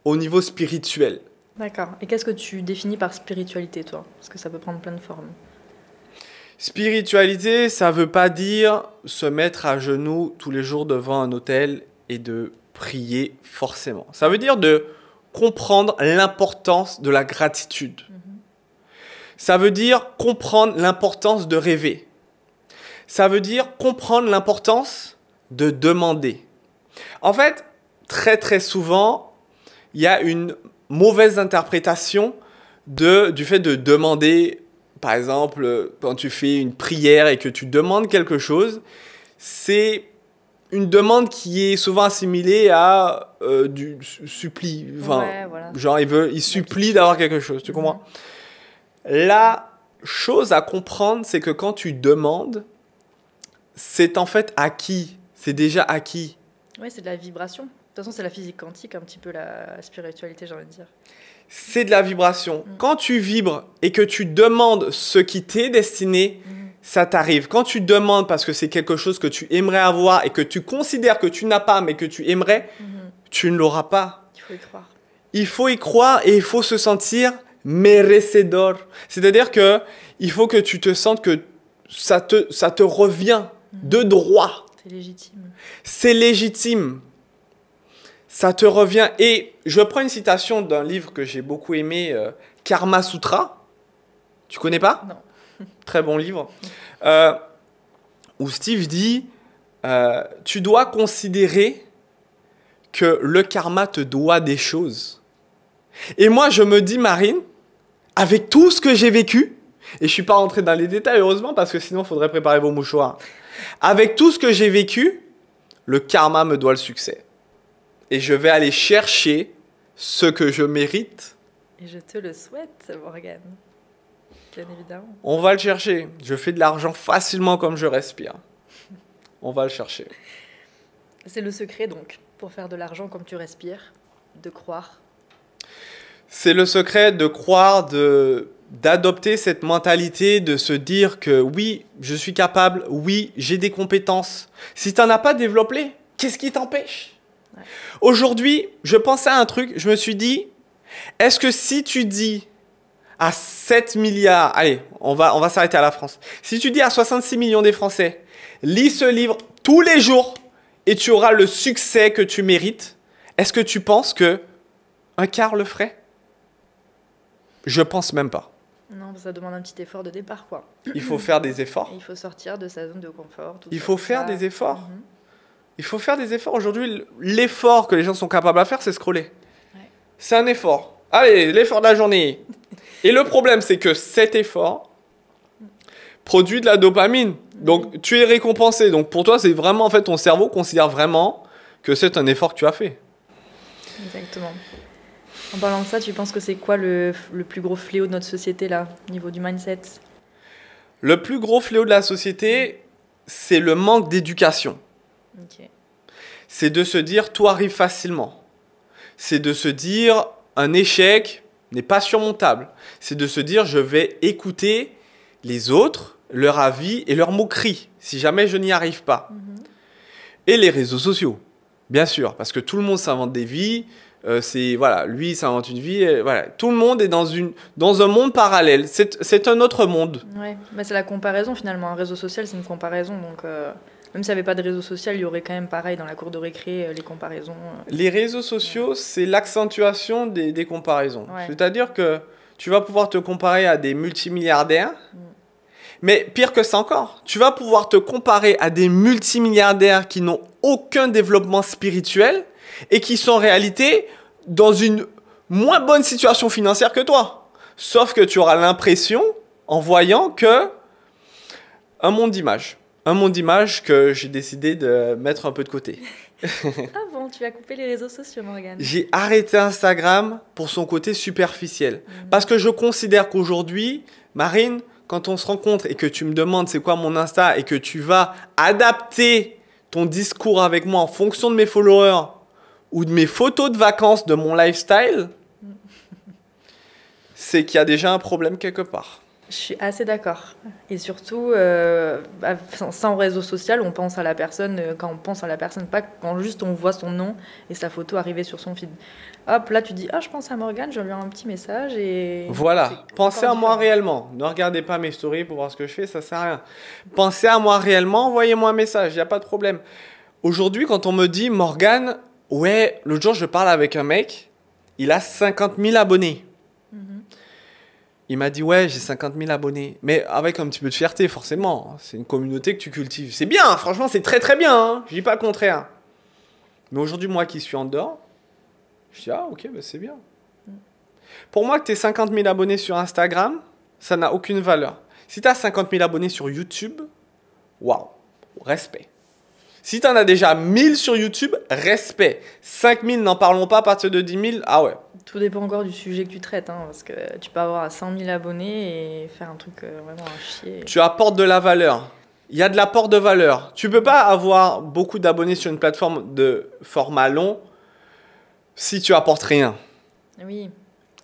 Speaker 2: au niveau spirituel.
Speaker 1: D'accord. Et qu'est-ce que tu définis par spiritualité, toi? Parce que ça peut prendre plein de formes.
Speaker 2: Spiritualité, ça veut pas dire se mettre à genoux tous les jours devant un autel et de prier forcément. Ça veut dire de comprendre l'importance de la gratitude. Ça veut dire comprendre l'importance de rêver. Ça veut dire comprendre l'importance de demander. En fait, très très souvent, il y a une mauvaise interprétation du fait de demander. Par exemple, quand tu fais une prière et que tu demandes quelque chose, c'est une demande qui est souvent assimilée à du supplie. Enfin,
Speaker 1: Ouais, voilà.
Speaker 2: genre, il supplie d'avoir quelque chose, tu comprends? La chose à comprendre, c'est que quand tu demandes, c'est en fait acquis. C'est déjà acquis.
Speaker 1: Oui, c'est de la vibration. De toute façon, c'est la physique quantique, un petit peu la spiritualité, j'ai envie de dire.
Speaker 2: C'est de la vibration. Quand tu vibres et que tu demandes ce qui t'est destiné, ça t'arrive. Quand tu demandes parce que c'est quelque chose que tu aimerais avoir et que tu considères que tu n'as pas, mais que tu aimerais, tu ne l'auras pas.
Speaker 1: Il faut y croire.
Speaker 2: Il faut y croire et il faut se sentir merecedor. C'est-à-dire que il faut que tu te sentes que ça te revient de droit.
Speaker 1: C'est légitime.
Speaker 2: C'est légitime. Ça te revient. Et je prends une citation d'un livre que j'ai beaucoup aimé, Karma Sutra. Tu connais pas?
Speaker 1: Non.
Speaker 2: Très bon livre. Où Steve dit, tu dois considérer que le karma te doit des choses. Et moi, je me dis, Marine, avec tout ce que j'ai vécu, et je ne suis pas rentré dans les détails, heureusement, parce que sinon, il faudrait préparer vos mouchoirs. Avec tout ce que j'ai vécu, le karma me doit le succès. Et je vais aller chercher ce que je mérite.
Speaker 1: Et je te le souhaite, Morgane. Bien évidemment.
Speaker 2: On va le chercher. Je fais de l'argent facilement comme je respire. On va le chercher.
Speaker 1: C'est le secret, donc, pour faire de l'argent comme tu respires, de croire.
Speaker 2: C'est le secret de croire, d'adopter cette mentalité, de se dire que oui, je suis capable, oui, j'ai des compétences. Si tu n'en as pas développé, qu'est-ce qui t'empêche? Ouais. Aujourd'hui, je pensais à un truc, je me suis dit, est-ce que si tu dis à 7 milliards, allez, on va s'arrêter à la France. Si tu dis à 66 millions des Français, lis ce livre tous les jours et tu auras le succès que tu mérites, est-ce que tu penses que un quart le ferait? Je pense même pas.
Speaker 1: Non, ça demande un petit effort de départ, quoi.
Speaker 2: Il faut faire des efforts.
Speaker 1: Il faut sortir de sa zone de confort.
Speaker 2: Il faut faire des efforts. Il faut faire des efforts. Aujourd'hui, l'effort que les gens sont capables à faire, c'est scroller. Ouais. C'est un effort. Allez, l'effort de la journée. Et le problème, c'est que cet effort produit de la dopamine. Donc, tu es récompensé. Donc, pour toi, c'est vraiment, en fait, ton cerveau considère vraiment que c'est un effort que tu as fait.
Speaker 1: Exactement. En parlant de ça, tu penses que c'est quoi le plus gros fléau de notre société, là, au niveau du mindset?
Speaker 2: Le plus gros fléau de la société, c'est le manque d'éducation.
Speaker 1: Okay.
Speaker 2: C'est de se dire, tout arrive facilement. C'est de se dire, un échec n'est pas surmontable. C'est de se dire, je vais écouter les autres, leur avis et leurs moqueries, si jamais je n'y arrive pas. Et les réseaux sociaux, bien sûr, parce que tout le monde s'invente des vies. Voilà, lui, il s'invente une vie. Voilà. Tout le monde est dans un monde parallèle. C'est un autre monde.
Speaker 1: Ouais, bah, c'est la comparaison finalement. Un réseau social, c'est une comparaison. Donc, même s'il n'y avait pas de réseau social, il y aurait quand même pareil dans la cour de récré, les comparaisons.
Speaker 2: Les réseaux sociaux, c'est l'accentuation des comparaisons. Ouais. C'est-à-dire que tu vas pouvoir te comparer à des multimilliardaires. Mais pire que ça encore, tu vas pouvoir te comparer à des multimilliardaires qui n'ont aucun développement spirituel et qui sont en réalité dans une moins bonne situation financière que toi. Sauf que tu auras l'impression, en voyant que un monde d'image que j'ai décidé de mettre un peu de côté.
Speaker 1: Ah bon, tu as coupé les réseaux sociaux, Morgane?
Speaker 2: J'ai arrêté Instagram pour son côté superficiel. Parce que je considère qu'aujourd'hui, Marine, quand on se rencontre et que tu me demandes c'est quoi mon Insta et que tu vas adapter ton discours avec moi en fonction de mes followers ou de mes photos de vacances, de mon lifestyle, c'est qu'il y a déjà un problème quelque part.
Speaker 1: Je suis assez d'accord. Et surtout, sans réseau social, on pense à la personne, quand on pense à la personne, pas quand juste on voit son nom et sa photo arriver sur son feed. Hop, là tu dis, ah, je pense à Morgane, je lui envoie un petit message et...
Speaker 2: Voilà, pensez à moi réellement. Ne regardez pas mes stories pour voir ce que je fais, ça sert à rien. Pensez à moi réellement, envoyez-moi un message, il n'y a pas de problème. Aujourd'hui, quand on me dit, Morgane, ouais, l'autre jour je parle avec un mec, il a 50 000 abonnés. Il m'a dit, ouais, j'ai 50 000 abonnés. Mais avec un petit peu de fierté, forcément. C'est une communauté que tu cultives. C'est bien, franchement, c'est très très bien. Hein. Je dis pas le contraire. Mais aujourd'hui, moi qui suis en dehors, je dis, ah, ok, bah, c'est bien. Pour moi, que tu aies 50 000 abonnés sur Instagram, ça n'a aucune valeur. Si tu as 50 000 abonnés sur YouTube, waouh, respect. Si tu en as déjà 1000 sur YouTube, respect. 5 000, n'en parlons pas, à partir de 10 000, ah ouais.
Speaker 1: Tout dépend encore du sujet que tu traites, hein, parce que tu peux avoir 100 000 abonnés et faire un truc vraiment à chier.
Speaker 2: Tu apportes de la valeur. il y a de l'apport de valeur. Tu peux pas avoir beaucoup d'abonnés sur une plateforme de format long si tu apportes rien.
Speaker 1: Oui.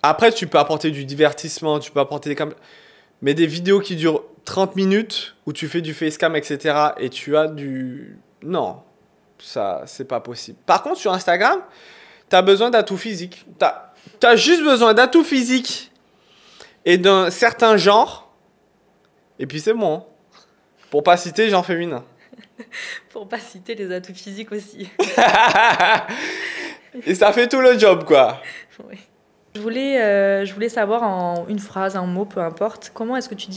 Speaker 2: Après, tu peux apporter du divertissement, tu peux apporter mais des vidéos qui durent 30 minutes où tu fais du facecam, etc. et tu as du... Non, ça, c'est pas possible. Par contre, sur Instagram, tu as besoin d'atouts physiques. Tu as juste besoin d'atouts physiques et d'un certain genre. Et puis c'est bon. Pour pas citer genre féminin.
Speaker 1: Pour pas citer les atouts physiques aussi.
Speaker 2: Et ça fait tout le job, quoi.
Speaker 1: Oui. Je voulais savoir en une phrase, un mot, peu importe, comment est-ce que tu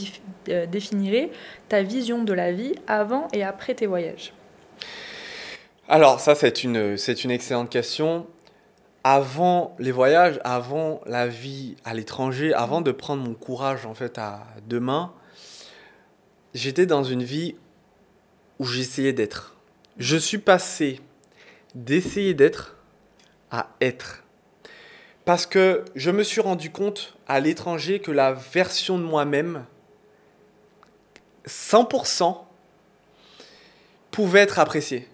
Speaker 1: définirais ta vision de la vie avant et après tes voyages?
Speaker 2: Alors, ça, c'est une excellente question. Avant les voyages, avant la vie à l'étranger, avant de prendre mon courage, en fait, à deux mains, j'étais dans une vie où j'essayais d'être. Je suis passé d'essayer d'être à être. Parce que je me suis rendu compte à l'étranger que la version de moi-même, 100%, pouvait être appréciée,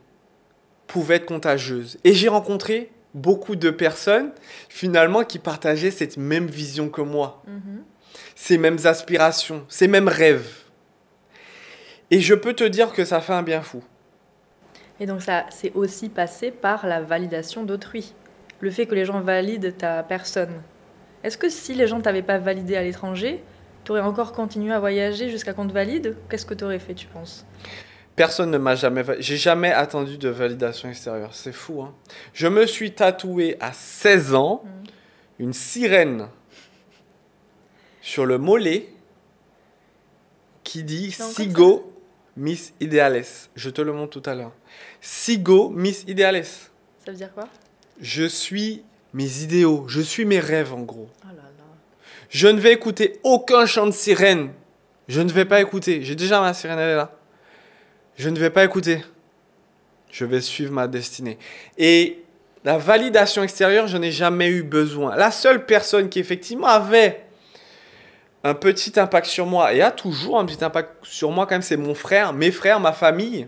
Speaker 2: pouvait être contagieuse. Et j'ai rencontré beaucoup de personnes, finalement, qui partageaient cette même vision que moi, ces mêmes aspirations, ces mêmes rêves. Et je peux te dire que ça fait un bien fou.
Speaker 1: Et donc ça, c'est aussi passé par la validation d'autrui. Le fait que les gens valident ta personne. Est-ce que si les gens ne t'avaient pas validé à l'étranger, tu aurais encore continué à voyager jusqu'à qu'on te valide? Qu'est-ce que tu aurais fait, tu penses?
Speaker 2: Personne ne m'a jamais validé. J'ai jamais attendu de validation extérieure. C'est fou, hein. Je me suis tatoué à 16 ans une sirène sur le mollet qui dit Sigo Miss Ideales. Je te le montre tout à l'heure. Sigo Miss Ideales.
Speaker 1: Ça veut dire quoi?
Speaker 2: Je suis mes idéaux, je suis mes rêves en gros.
Speaker 1: Oh là là.
Speaker 2: Je ne vais écouter aucun chant de sirène. Je ne vais pas écouter. J'ai déjà ma sirène, elle est là. Je ne vais pas écouter. Je vais suivre ma destinée. Et la validation extérieure, je n'ai jamais eu besoin. La seule personne qui effectivement avait un petit impact sur moi, et a toujours un petit impact sur moi quand même, c'est mon frère, mes frères, ma famille,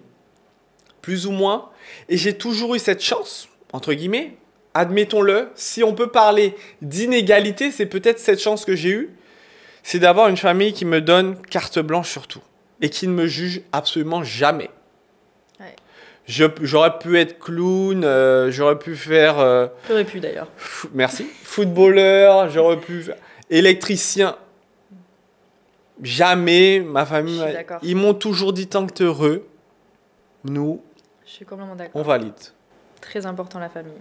Speaker 2: plus ou moins. Et j'ai toujours eu cette chance, entre guillemets, admettons-le, si on peut parler d'inégalité, c'est peut-être cette chance que j'ai eue, c'est d'avoir une famille qui me donne carte blanche sur tout et qui ne me juge absolument jamais.
Speaker 1: Ouais.
Speaker 2: J'aurais pu être clown, j'aurais pu faire...
Speaker 1: J'aurais pu d'ailleurs.
Speaker 2: Merci. Footballeur, j'aurais pu faire électricien. Jamais, ma famille... Ils m'ont toujours dit tant que t'es heureux, nous,
Speaker 1: je suis complètement d'accord.
Speaker 2: On valide.
Speaker 1: Très important la famille.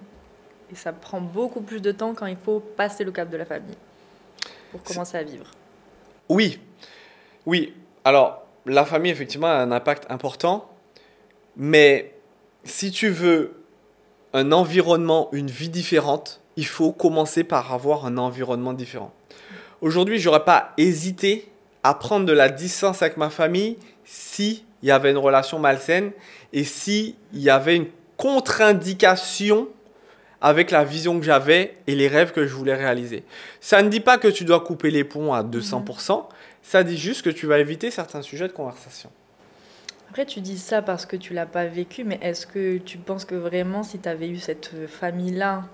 Speaker 1: Et ça prend beaucoup plus de temps quand il faut passer le cap de la famille pour commencer à vivre.
Speaker 2: Oui, oui. Alors, la famille, effectivement, a un impact important. Mais si tu veux un environnement, une vie différente, il faut commencer par avoir un environnement différent. Aujourd'hui, je n'aurais pas hésité à prendre de la distance avec ma famille s'il y avait une relation malsaine et s'il y avait une contre-indication avec la vision que j'avais et les rêves que je voulais réaliser. Ça ne dit pas que tu dois couper les ponts à 200%, ça dit juste que tu vas éviter certains sujets de conversation.
Speaker 1: Après, tu dis ça parce que tu l'as pas vécu, mais est-ce que tu penses que vraiment, si tu avais eu cette famille-là,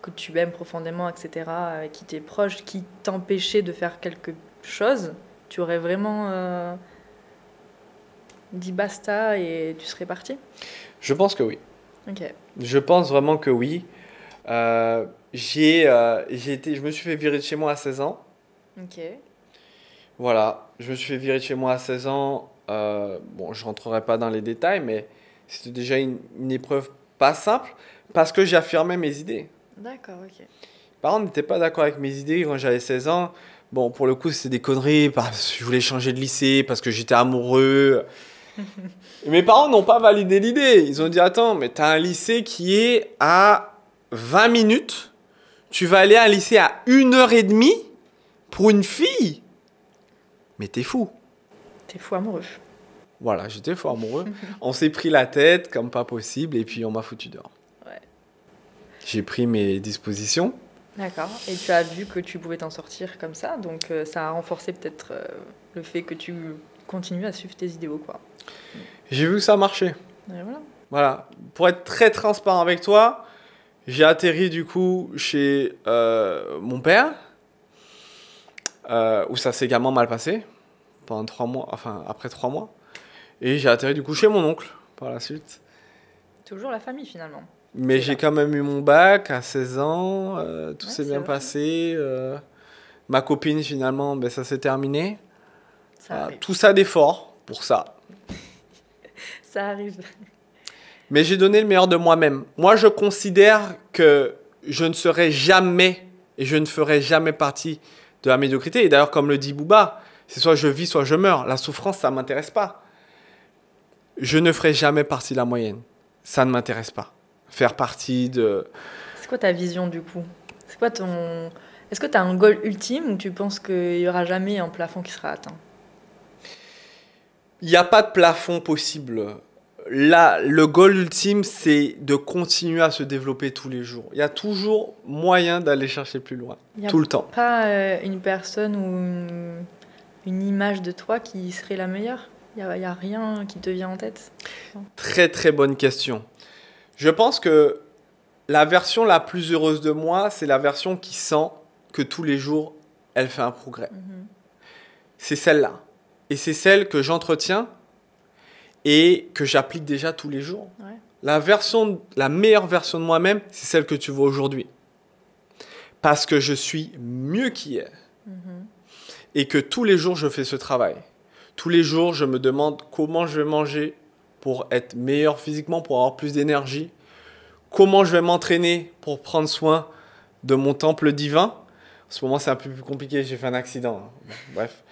Speaker 1: que tu aimes profondément, etc., avec qui tu es proche, qui t'empêchait de faire quelque chose, tu aurais vraiment dit basta et tu serais parti?
Speaker 2: Je pense que oui.
Speaker 1: Ok.
Speaker 2: Je pense vraiment que oui. Je me suis fait virer de chez moi à 16 ans.
Speaker 1: Ok.
Speaker 2: Voilà, je me suis fait virer de chez moi à 16 ans. Bon, je ne rentrerai pas dans les détails, mais c'était déjà une épreuve pas simple parce que j'affirmais mes idées.
Speaker 1: D'accord, ok.
Speaker 2: Mes parents n'étaient pas d'accord avec mes idées quand j'avais 16 ans. Bon, pour le coup, c'était des conneries parce que je voulais changer de lycée, parce que j'étais amoureux. Et mes parents n'ont pas validé l'idée. Ils ont dit, attends, mais tu as un lycée qui est à 20 minutes. Tu vas aller à un lycée à 1h30 pour une fille? Mais t'es fou.
Speaker 1: T'es fou amoureux.
Speaker 2: Voilà, j'étais fou amoureux. On s'est pris la tête comme pas possible et puis on m'a foutu dehors.
Speaker 1: Ouais.
Speaker 2: J'ai pris mes dispositions.
Speaker 1: D'accord. Et tu as vu que tu pouvais t'en sortir comme ça, donc ça a renforcé peut-être le fait que tu continues à suivre tes idéaux, quoi.
Speaker 2: J'ai vu que ça marchait.
Speaker 1: Et voilà.
Speaker 2: Voilà. Pour être très transparent avec toi, j'ai atterri du coup chez mon père, où ça s'est également mal passé, pendant 3 mois, enfin après 3 mois. Et j'ai atterri du coup chez mon oncle par la suite.
Speaker 1: Toujours la famille, finalement.
Speaker 2: Mais
Speaker 1: C'est
Speaker 2: j'ai
Speaker 1: là.
Speaker 2: quand même eu mon bac à 16 ans, tout
Speaker 1: Ouais,
Speaker 2: s'est
Speaker 1: c'est
Speaker 2: bien
Speaker 1: vrai.
Speaker 2: passé. Ma copine finalement, ben, ça s'est terminé.
Speaker 1: Ça
Speaker 2: Voilà,
Speaker 1: arrive.
Speaker 2: tout ça d'effort pour ça.
Speaker 1: Ça arrive.
Speaker 2: Mais j'ai donné le meilleur de moi-même. Moi, je considère que je ne serai jamais et je ne ferai jamais partie de la médiocrité. Et d'ailleurs, comme le dit Booba, c'est soit je vis, soit je meurs. La souffrance, ça ne m'intéresse pas. Je ne ferai jamais partie de la moyenne. Ça ne m'intéresse pas. Faire partie de...
Speaker 1: C'est quoi ta vision, du coup? C'est quoi ton... Est-ce que tu as un goal ultime ou tu penses qu'il n'y aura jamais un plafond qui sera atteint?
Speaker 2: Il n'y a pas de plafond possible. Là, le goal ultime, c'est de continuer à se développer tous les jours. Il y a toujours moyen d'aller chercher plus loin.
Speaker 1: Il n'y a
Speaker 2: Tout le temps.
Speaker 1: pas une personne ou une image de toi qui serait la meilleure? Il n'y a rien qui te vient en tête?
Speaker 2: Très très bonne question. Je pense que la version la plus heureuse de moi, c'est la version qui sent que tous les jours, elle fait un progrès. C'est celle-là. Et c'est celle que j'entretiens et que j'applique déjà tous les jours.
Speaker 1: Ouais.
Speaker 2: La meilleure version de moi-même, c'est celle que tu vois aujourd'hui. Parce que je suis mieux qu'hier. Et que tous les jours, je fais ce travail. Tous les jours, je me demande comment je vais manger pour être meilleur physiquement, pour avoir plus d'énergie. Comment je vais m'entraîner pour prendre soin de mon temple divin. En ce moment, c'est un peu plus compliqué, j'ai fait un accident. Bref.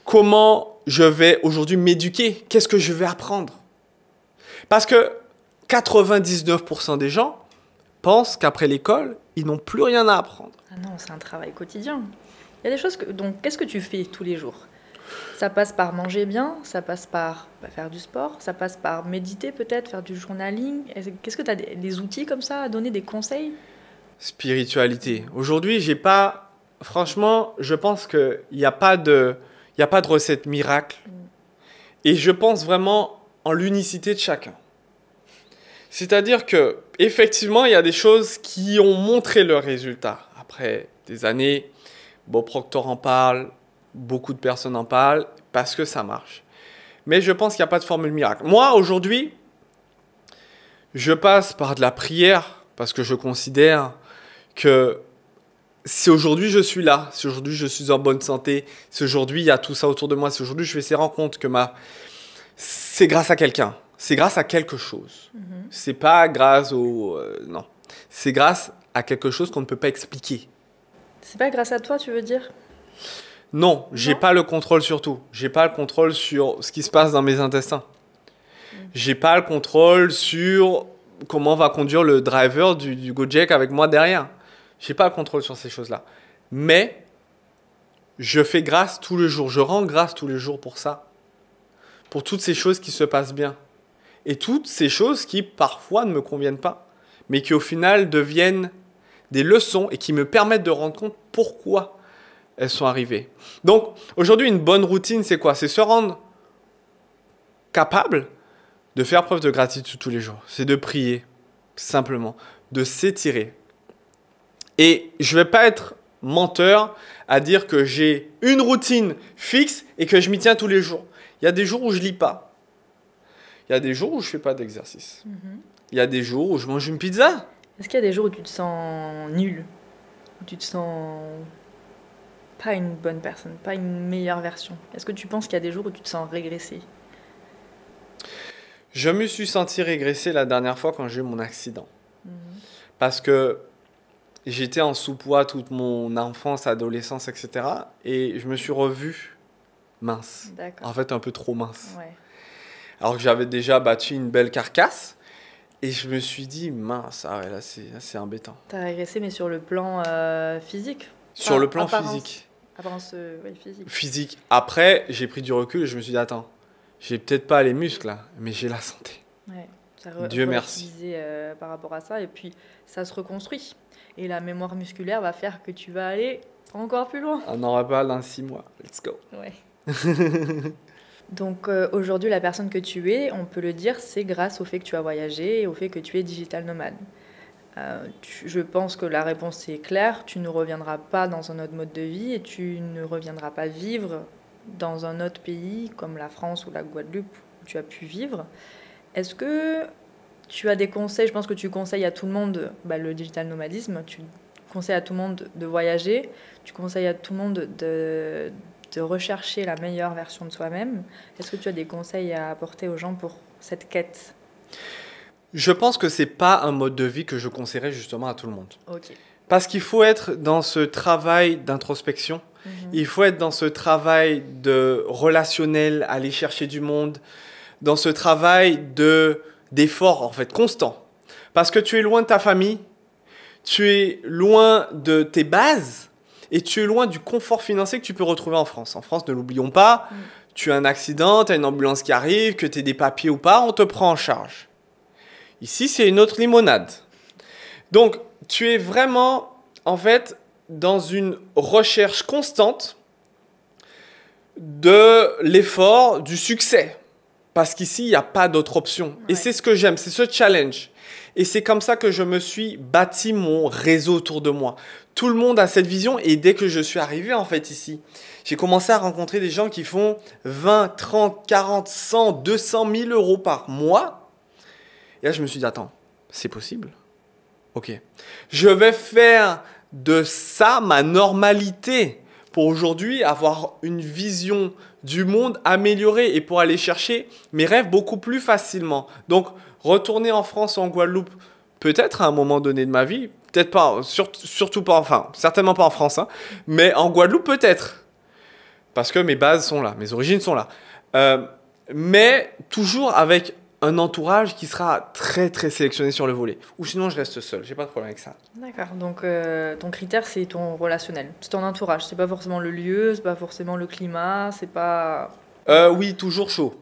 Speaker 2: Comment je vais aujourd'hui m'éduquer? Qu'est-ce que je vais apprendre? Parce que 99% des gens pensent qu'après l'école, ils n'ont plus rien à apprendre.
Speaker 1: Ah non, c'est un travail quotidien. Il y a des choses que... Donc, qu'est-ce que tu fais tous les jours? Ça passe par manger bien, ça passe par faire du sport, ça passe par méditer peut-être, faire du journaling. Qu'est-ce que tu as des outils comme ça à donner, des conseils?
Speaker 2: Spiritualité. Aujourd'hui, j'ai pas... Franchement, je pense qu'il n'y a pas de... Il n'y a pas de recette miracle. Et je pense vraiment en l'unicité de chacun. C'est-à-dire que, effectivement, il y a des choses qui ont montré leurs résultats. Après des années, Bob Proctor en parle, beaucoup de personnes en parlent, parce que ça marche. Mais je pense qu'il n'y a pas de formule miracle. Moi, aujourd'hui, je passe par de la prière, parce que je considère que si aujourd'hui je suis là, si aujourd'hui je suis en bonne santé, si aujourd'hui il y a tout ça autour de moi, si aujourd'hui je fais ces rencontres, c'est grâce à quelqu'un, c'est grâce à quelque chose. C'est pas grâce au... non, c'est grâce à quelque chose qu'on ne peut pas expliquer.
Speaker 1: C'est pas grâce à toi, tu veux dire?
Speaker 2: Non, j'ai pas le contrôle sur tout. J'ai pas le contrôle sur ce qui se passe dans mes intestins. J'ai pas le contrôle sur comment va conduire le driver du Gojek avec moi derrière. J'ai pas le contrôle sur ces choses-là. Mais je fais grâce tous les jours. Je rends grâce tous les jours pour ça. Pour toutes ces choses qui se passent bien. Et toutes ces choses qui parfois ne me conviennent pas. Mais qui au final deviennent des leçons et qui me permettent de rendre compte pourquoi elles sont arrivées. Donc aujourd'hui, une bonne routine, c'est quoi? C'est se rendre capable de faire preuve de gratitude tous les jours. C'est de prier, simplement. De s'étirer. Et je ne vais pas être menteur à dire que j'ai une routine fixe et que je m'y tiens tous les jours. Il y a des jours où je ne lis pas. Il y a des jours où je ne fais pas d'exercice. Il y a des jours où je mange une pizza.
Speaker 1: Est-ce qu'il y a des jours où tu te sens nul? Où tu te sens pas une bonne personne, pas une meilleure version? Est-ce que tu penses qu'il y a des jours où tu te sens régressé?
Speaker 2: Je me suis senti régressé la dernière fois quand j'ai eu mon accident. Parce que j'étais en sous-poids toute mon enfance, adolescence, etc. Et je me suis revu mince.
Speaker 1: D'accord.
Speaker 2: En fait, un peu trop mince.
Speaker 1: Ouais.
Speaker 2: Alors que j'avais déjà battu une belle carcasse. Et je me suis dit, mince, ah ouais, là c'est embêtant.
Speaker 1: T'as régressé, mais sur le plan physique?
Speaker 2: Sur le plan
Speaker 1: apparence.
Speaker 2: physique.
Speaker 1: Apparence, physique.
Speaker 2: Physique. Après, j'ai pris du recul et je me suis dit, attends, j'ai peut-être pas les muscles là, mais j'ai la santé.
Speaker 1: Ouais.
Speaker 2: Dieu merci.
Speaker 1: Par rapport à ça, et puis ça se reconstruit. Et la mémoire musculaire va faire que tu vas aller encore plus loin.
Speaker 2: On en reparle dans 6 mois. Let's go.
Speaker 1: Ouais. Donc aujourd'hui, la personne que tu es, on peut le dire, c'est grâce au fait que tu as voyagé et au fait que tu es digital nomade. Je pense que la réponse est claire, tu ne reviendras pas dans un autre mode de vie et tu ne reviendras pas vivre dans un autre pays comme la France ou la Guadeloupe où tu as pu vivre. Est-ce que tu as des conseils? Je pense que tu conseilles à tout le monde le digital nomadisme, tu conseilles à tout le monde de voyager, tu conseilles à tout le monde de rechercher la meilleure version de soi-même. Est-ce que tu as des conseils à apporter aux gens pour cette quête?
Speaker 2: Je pense que c'est pas un mode de vie que je conseillerais justement à tout le monde.
Speaker 1: Ok.
Speaker 2: Parce qu'il faut être dans ce travail d'introspection, il faut être dans ce travail de relationnel, aller chercher du monde, dans ce travail d'effort en fait constant. Parce que tu es loin de ta famille, tu es loin de tes bases et tu es loin du confort financier que tu peux retrouver en France. En France, ne l'oublions pas, tu as un accident, tu as une ambulance qui arrive, que tu aies des papiers ou pas, on te prend en charge. Ici, c'est une autre limonade. Donc, tu es vraiment, en fait, dans une recherche constante de l'effort, du succès. Parce qu'ici, il n'y a pas d'autre option. Ouais. Et c'est ce que j'aime, c'est ce challenge. Et c'est comme ça que je me suis bâti mon réseau autour de moi. Tout le monde a cette vision. Et dès que je suis arrivé, en fait, ici, j'ai commencé à rencontrer des gens qui font 20, 30, 40, 100, 200 000 euros par mois. Et là, je me suis dit, attends, c'est possible? Ok. Je vais faire de ça ma normalité pour aujourd'hui avoir une vision du monde améliorée et pour aller chercher mes rêves beaucoup plus facilement. Donc, retourner en France ou en Guadeloupe, peut-être à un moment donné de ma vie, peut-être pas, surtout pas, enfin, certainement pas en France, hein, mais en Guadeloupe peut-être. Parce que mes bases sont là, mes origines sont là. Mais toujours avec un entourage qui sera très très sélectionné sur le volet. Ou sinon je reste seul, j'ai pas de problème avec ça.
Speaker 1: D'accord, donc ton critère c'est ton relationnel, c'est ton entourage, c'est pas forcément le lieu, c'est pas forcément le climat, c'est pas...
Speaker 2: Oui, toujours chaud.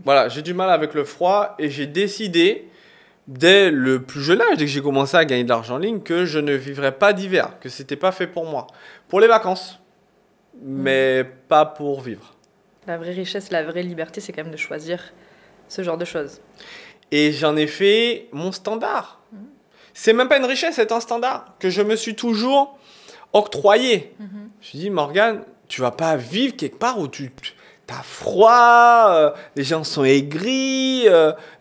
Speaker 2: Voilà, j'ai du mal avec le froid et j'ai décidé dès le plus jeune âge, dès que j'ai commencé à gagner de l'argent en ligne, que je ne vivrais pas d'hiver, que c'était pas fait pour moi. Pour les vacances, mais pas pour vivre.
Speaker 1: La vraie richesse, la vraie liberté, c'est quand même de choisir ce genre de choses.
Speaker 2: Et j'en ai fait mon standard. C'est même pas une richesse, c'est un standard que je me suis toujours octroyé. Je me suis dit, Morgane, tu vas pas vivre quelque part où tu as froid, les gens sont aigris,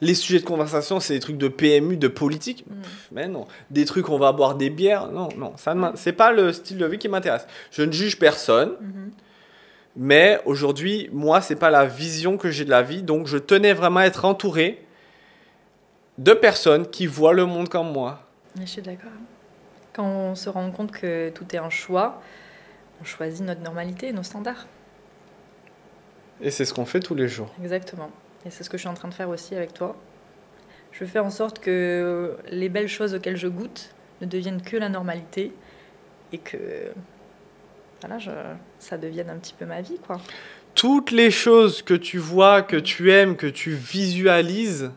Speaker 2: les sujets de conversation, c'est des trucs de PMU, de politique. Mais non, des trucs où on va boire des bières, non, c'est pas le style de vie qui m'intéresse. Je ne juge personne. Mais aujourd'hui, moi, c'est pas la vision que j'ai de la vie. Donc, je tenais vraiment à être entouré de personnes qui voient le monde comme moi.
Speaker 1: Je suis d'accord. Quand on se rend compte que tout est un choix, on choisit notre normalité, nos standards.
Speaker 2: Et c'est ce qu'on fait tous les jours.
Speaker 1: Exactement. Et c'est ce que je suis en train de faire aussi avec toi. Je fais en sorte que les belles choses auxquelles je goûte ne deviennent que la normalité et que... voilà, ça devienne un petit peu ma vie, quoi.
Speaker 2: Toutes les choses que tu vois, que tu aimes, que tu visualises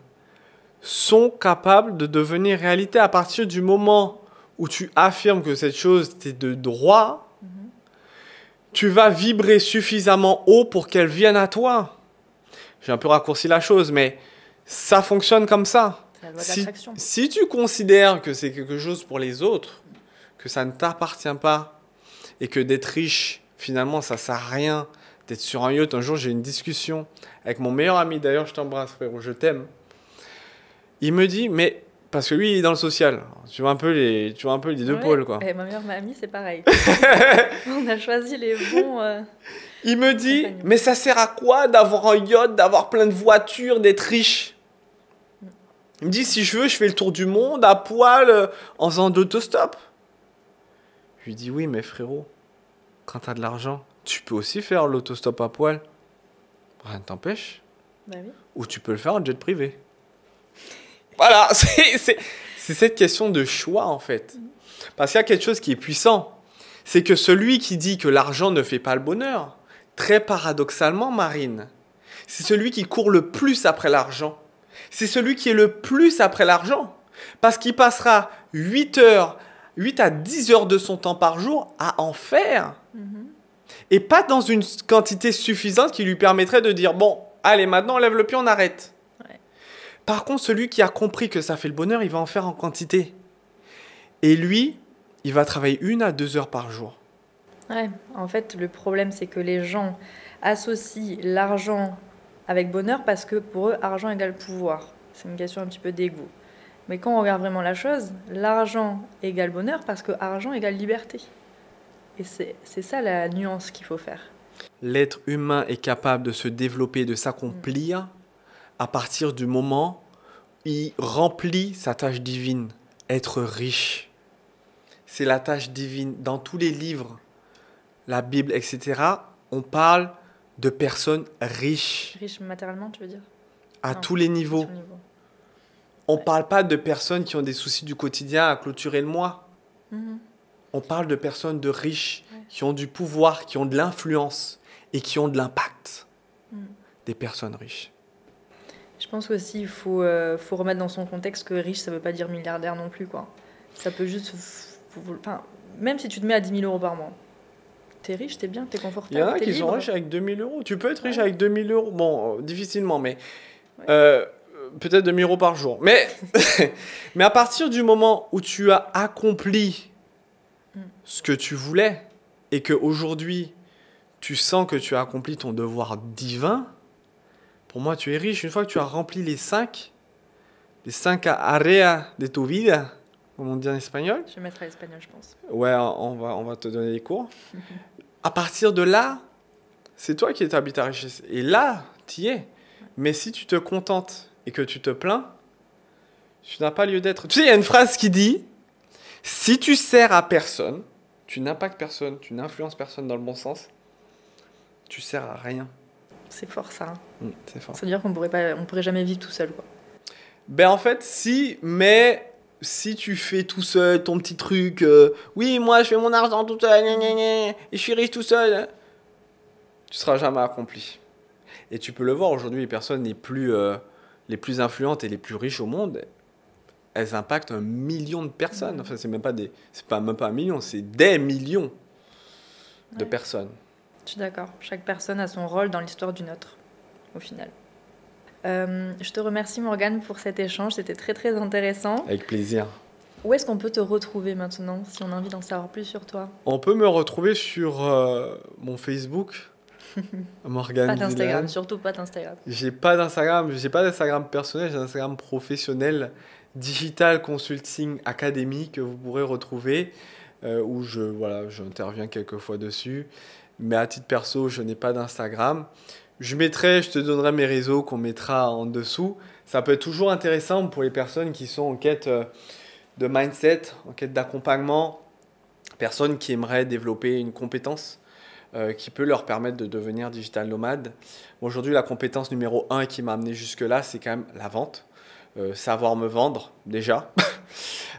Speaker 2: sont capables de devenir réalité à partir du moment où tu affirmes que cette chose t'est de droit. Tu vas vibrer suffisamment haut pour qu'elle vienne à toi. J'ai un peu raccourci la chose, mais ça fonctionne comme ça.
Speaker 1: C'est la loi de l'attraction.
Speaker 2: Si tu considères que c'est quelque chose pour les autres, que ça ne t'appartient pas, et que d'être riche, finalement, ça ne sert à rien d'être sur un yacht. Un jour, j'ai eu une discussion avec mon meilleur ami. D'ailleurs, je t'embrasse, frérot, je t'aime. Il me dit, mais... Parce que lui, il est dans le social. Tu vois un peu les deux pôles, quoi.
Speaker 1: Et ma meilleure amie, c'est pareil. On a choisi les bons...
Speaker 2: Il me dit, mais ça sert à quoi d'avoir un yacht, d'avoir plein de voitures, d'être riche? Il me dit, si je veux, je fais le tour du monde à poil en faisant d'autostop. Je lui dis, oui, mais frérot, quand tu as de l'argent, tu peux aussi faire l'autostop à poil. Rien ne t'empêche.
Speaker 1: Bah oui.
Speaker 2: Ou tu peux le faire en jet privé. Voilà, c'est cette question de choix, en fait. Parce qu'il y a quelque chose qui est puissant. C'est que celui qui dit que l'argent ne fait pas le bonheur, très paradoxalement, Marine, c'est celui qui court le plus après l'argent. C'est celui qui est le plus après l'argent. Parce qu'il passera 8 à 10 heures de son temps par jour à en faire. Et pas dans une quantité suffisante qui lui permettrait de dire, bon, allez, maintenant on lève le pied, on arrête.
Speaker 1: Ouais.
Speaker 2: Par contre, celui qui a compris que ça fait le bonheur, il va en faire en quantité. Et lui, il va travailler 1 à 2 heures par jour.
Speaker 1: Ouais, en fait, le problème, c'est que les gens associent l'argent avec bonheur parce que pour eux, argent égale pouvoir. C'est une question un petit peu d'ego. Mais quand on regarde vraiment la chose, l'argent égale bonheur parce que argent égale liberté. Et c'est ça la nuance qu'il faut faire.
Speaker 2: L'être humain est capable de se développer, de s'accomplir à partir du moment où il remplit sa tâche divine, être riche. C'est la tâche divine. Dans tous les livres, la Bible, etc., on parle de personnes riches
Speaker 1: Riche matériellement, tu veux dire?
Speaker 2: à
Speaker 1: Non,
Speaker 2: tous les niveaux.
Speaker 1: sur le niveau.
Speaker 2: On ne parle pas de personnes qui ont des soucis du quotidien à clôturer le mois.
Speaker 1: Mhm.
Speaker 2: On parle de personnes de riches,
Speaker 1: Ouais.
Speaker 2: qui ont du pouvoir, qui ont de l'influence et qui ont de l'impact.
Speaker 1: Mhm.
Speaker 2: Des personnes riches.
Speaker 1: Je pense aussi qu'il faut remettre dans son contexte que riche, ça ne veut pas dire milliardaire non plus, quoi. Ça peut juste... Enfin, même si tu te mets à 10 000 euros par mois, t'es riche, t'es bien, t'es confortable,
Speaker 2: Il y en a
Speaker 1: t'es
Speaker 2: qui sont
Speaker 1: libre.
Speaker 2: riches avec 2 000 euros. Tu peux être riche
Speaker 1: Ouais.
Speaker 2: avec 2 000 euros. Bon, difficilement, mais
Speaker 1: Ouais.
Speaker 2: peut-être 2 000 euros par jour. Mais, mais à partir du moment où tu as accompli ce que tu voulais et qu'aujourd'hui, tu sens que tu as accompli ton devoir divin, pour moi, tu es riche. Une fois que tu as rempli les 5 áreas de tu vida, comme on dit en espagnol.
Speaker 1: Je vais mettre à l'espagnol, je pense.
Speaker 2: Ouais, on va te donner des cours. À partir de là, c'est toi qui établis ta richesse. Et là, tu y es. Mais si tu te contentes et que tu te plains, tu n'as pas lieu d'être. Tu sais, il y a une phrase qui dit, si tu sers à personne, tu n'impactes personne, tu n'influences personne dans le bon sens, tu sers à rien.
Speaker 1: C'est fort, ça.
Speaker 2: C'est fort.
Speaker 1: Ça veut dire qu'on pourrait jamais vivre tout seul, quoi.
Speaker 2: Ben en fait, si, mais si tu fais tout seul ton petit truc, oui, moi je fais mon argent tout seul, gna, gna, gna, et je suis riche tout seul, tu seras jamais accompli. Et tu peux le voir aujourd'hui, les personnes les plus influentes et les plus riches au monde, elles impactent 1 million de personnes. Enfin, c'est même pas même pas 1 million, c'est des millions de
Speaker 1: Ouais.
Speaker 2: personnes.
Speaker 1: Je suis d'accord. Chaque personne a son rôle dans l'histoire d'une autre, au final. Je te remercie, Morgane, pour cet échange. C'était très, très intéressant.
Speaker 2: Avec plaisir.
Speaker 1: Où est-ce qu'on peut te retrouver maintenant, si on a envie d'en savoir plus sur toi?
Speaker 2: On peut me retrouver sur mon Facebook, Morgane
Speaker 1: Pas d'Instagram,
Speaker 2: Dylan.
Speaker 1: surtout pas d'Instagram.
Speaker 2: J'ai pas d'Instagram personnel, j'ai un Instagram professionnel, Digital Consulting Academy, que vous pourrez retrouver, où j'interviens quelques fois dessus. Mais à titre perso, je n'ai pas d'Instagram. Je te donnerai mes réseaux qu'on mettra en dessous. Ça peut être toujours intéressant pour les personnes qui sont en quête de mindset, en quête d'accompagnement, personnes qui aimeraient développer une compétence qui peut leur permettre de devenir digital nomade. Aujourd'hui, la compétence numéro 1 qui m'a amené jusque-là, c'est quand même la vente. Savoir me vendre, déjà,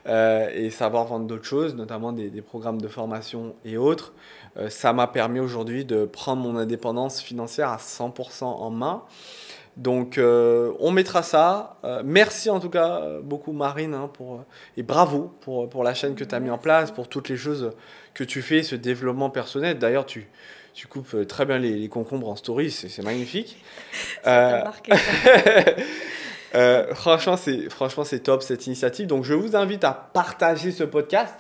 Speaker 2: et savoir vendre d'autres choses, notamment des programmes de formation et autres. Ça m'a permis aujourd'hui de prendre mon indépendance financière à 100% en main. Donc, on mettra ça. Merci en tout cas beaucoup, Marine, et bravo pour la chaîne que tu as mis en place, pour toutes les choses que tu fais, ce développement personnel. D'ailleurs, tu coupes très bien les concombres en story, c'est magnifique.
Speaker 1: Ça t'a marqué, ça.
Speaker 2: Franchement, c'est top cette initiative. Donc, je vous invite à partager ce podcast.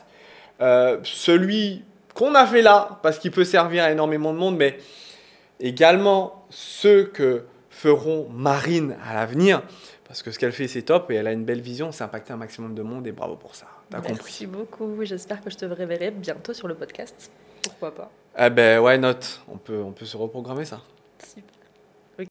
Speaker 2: Celui qu'on a fait là, parce qu'il peut servir à énormément de monde, mais également ceux que feront Marine à l'avenir, parce que ce qu'elle fait, c'est top et elle a une belle vision, c'est impacter un maximum de monde et bravo pour ça. T'as compris.
Speaker 1: Merci beaucoup. J'espère que je te reverrai bientôt sur le podcast. Pourquoi pas?
Speaker 2: Eh ben, why not? On peut se reprogrammer ça.
Speaker 1: Super.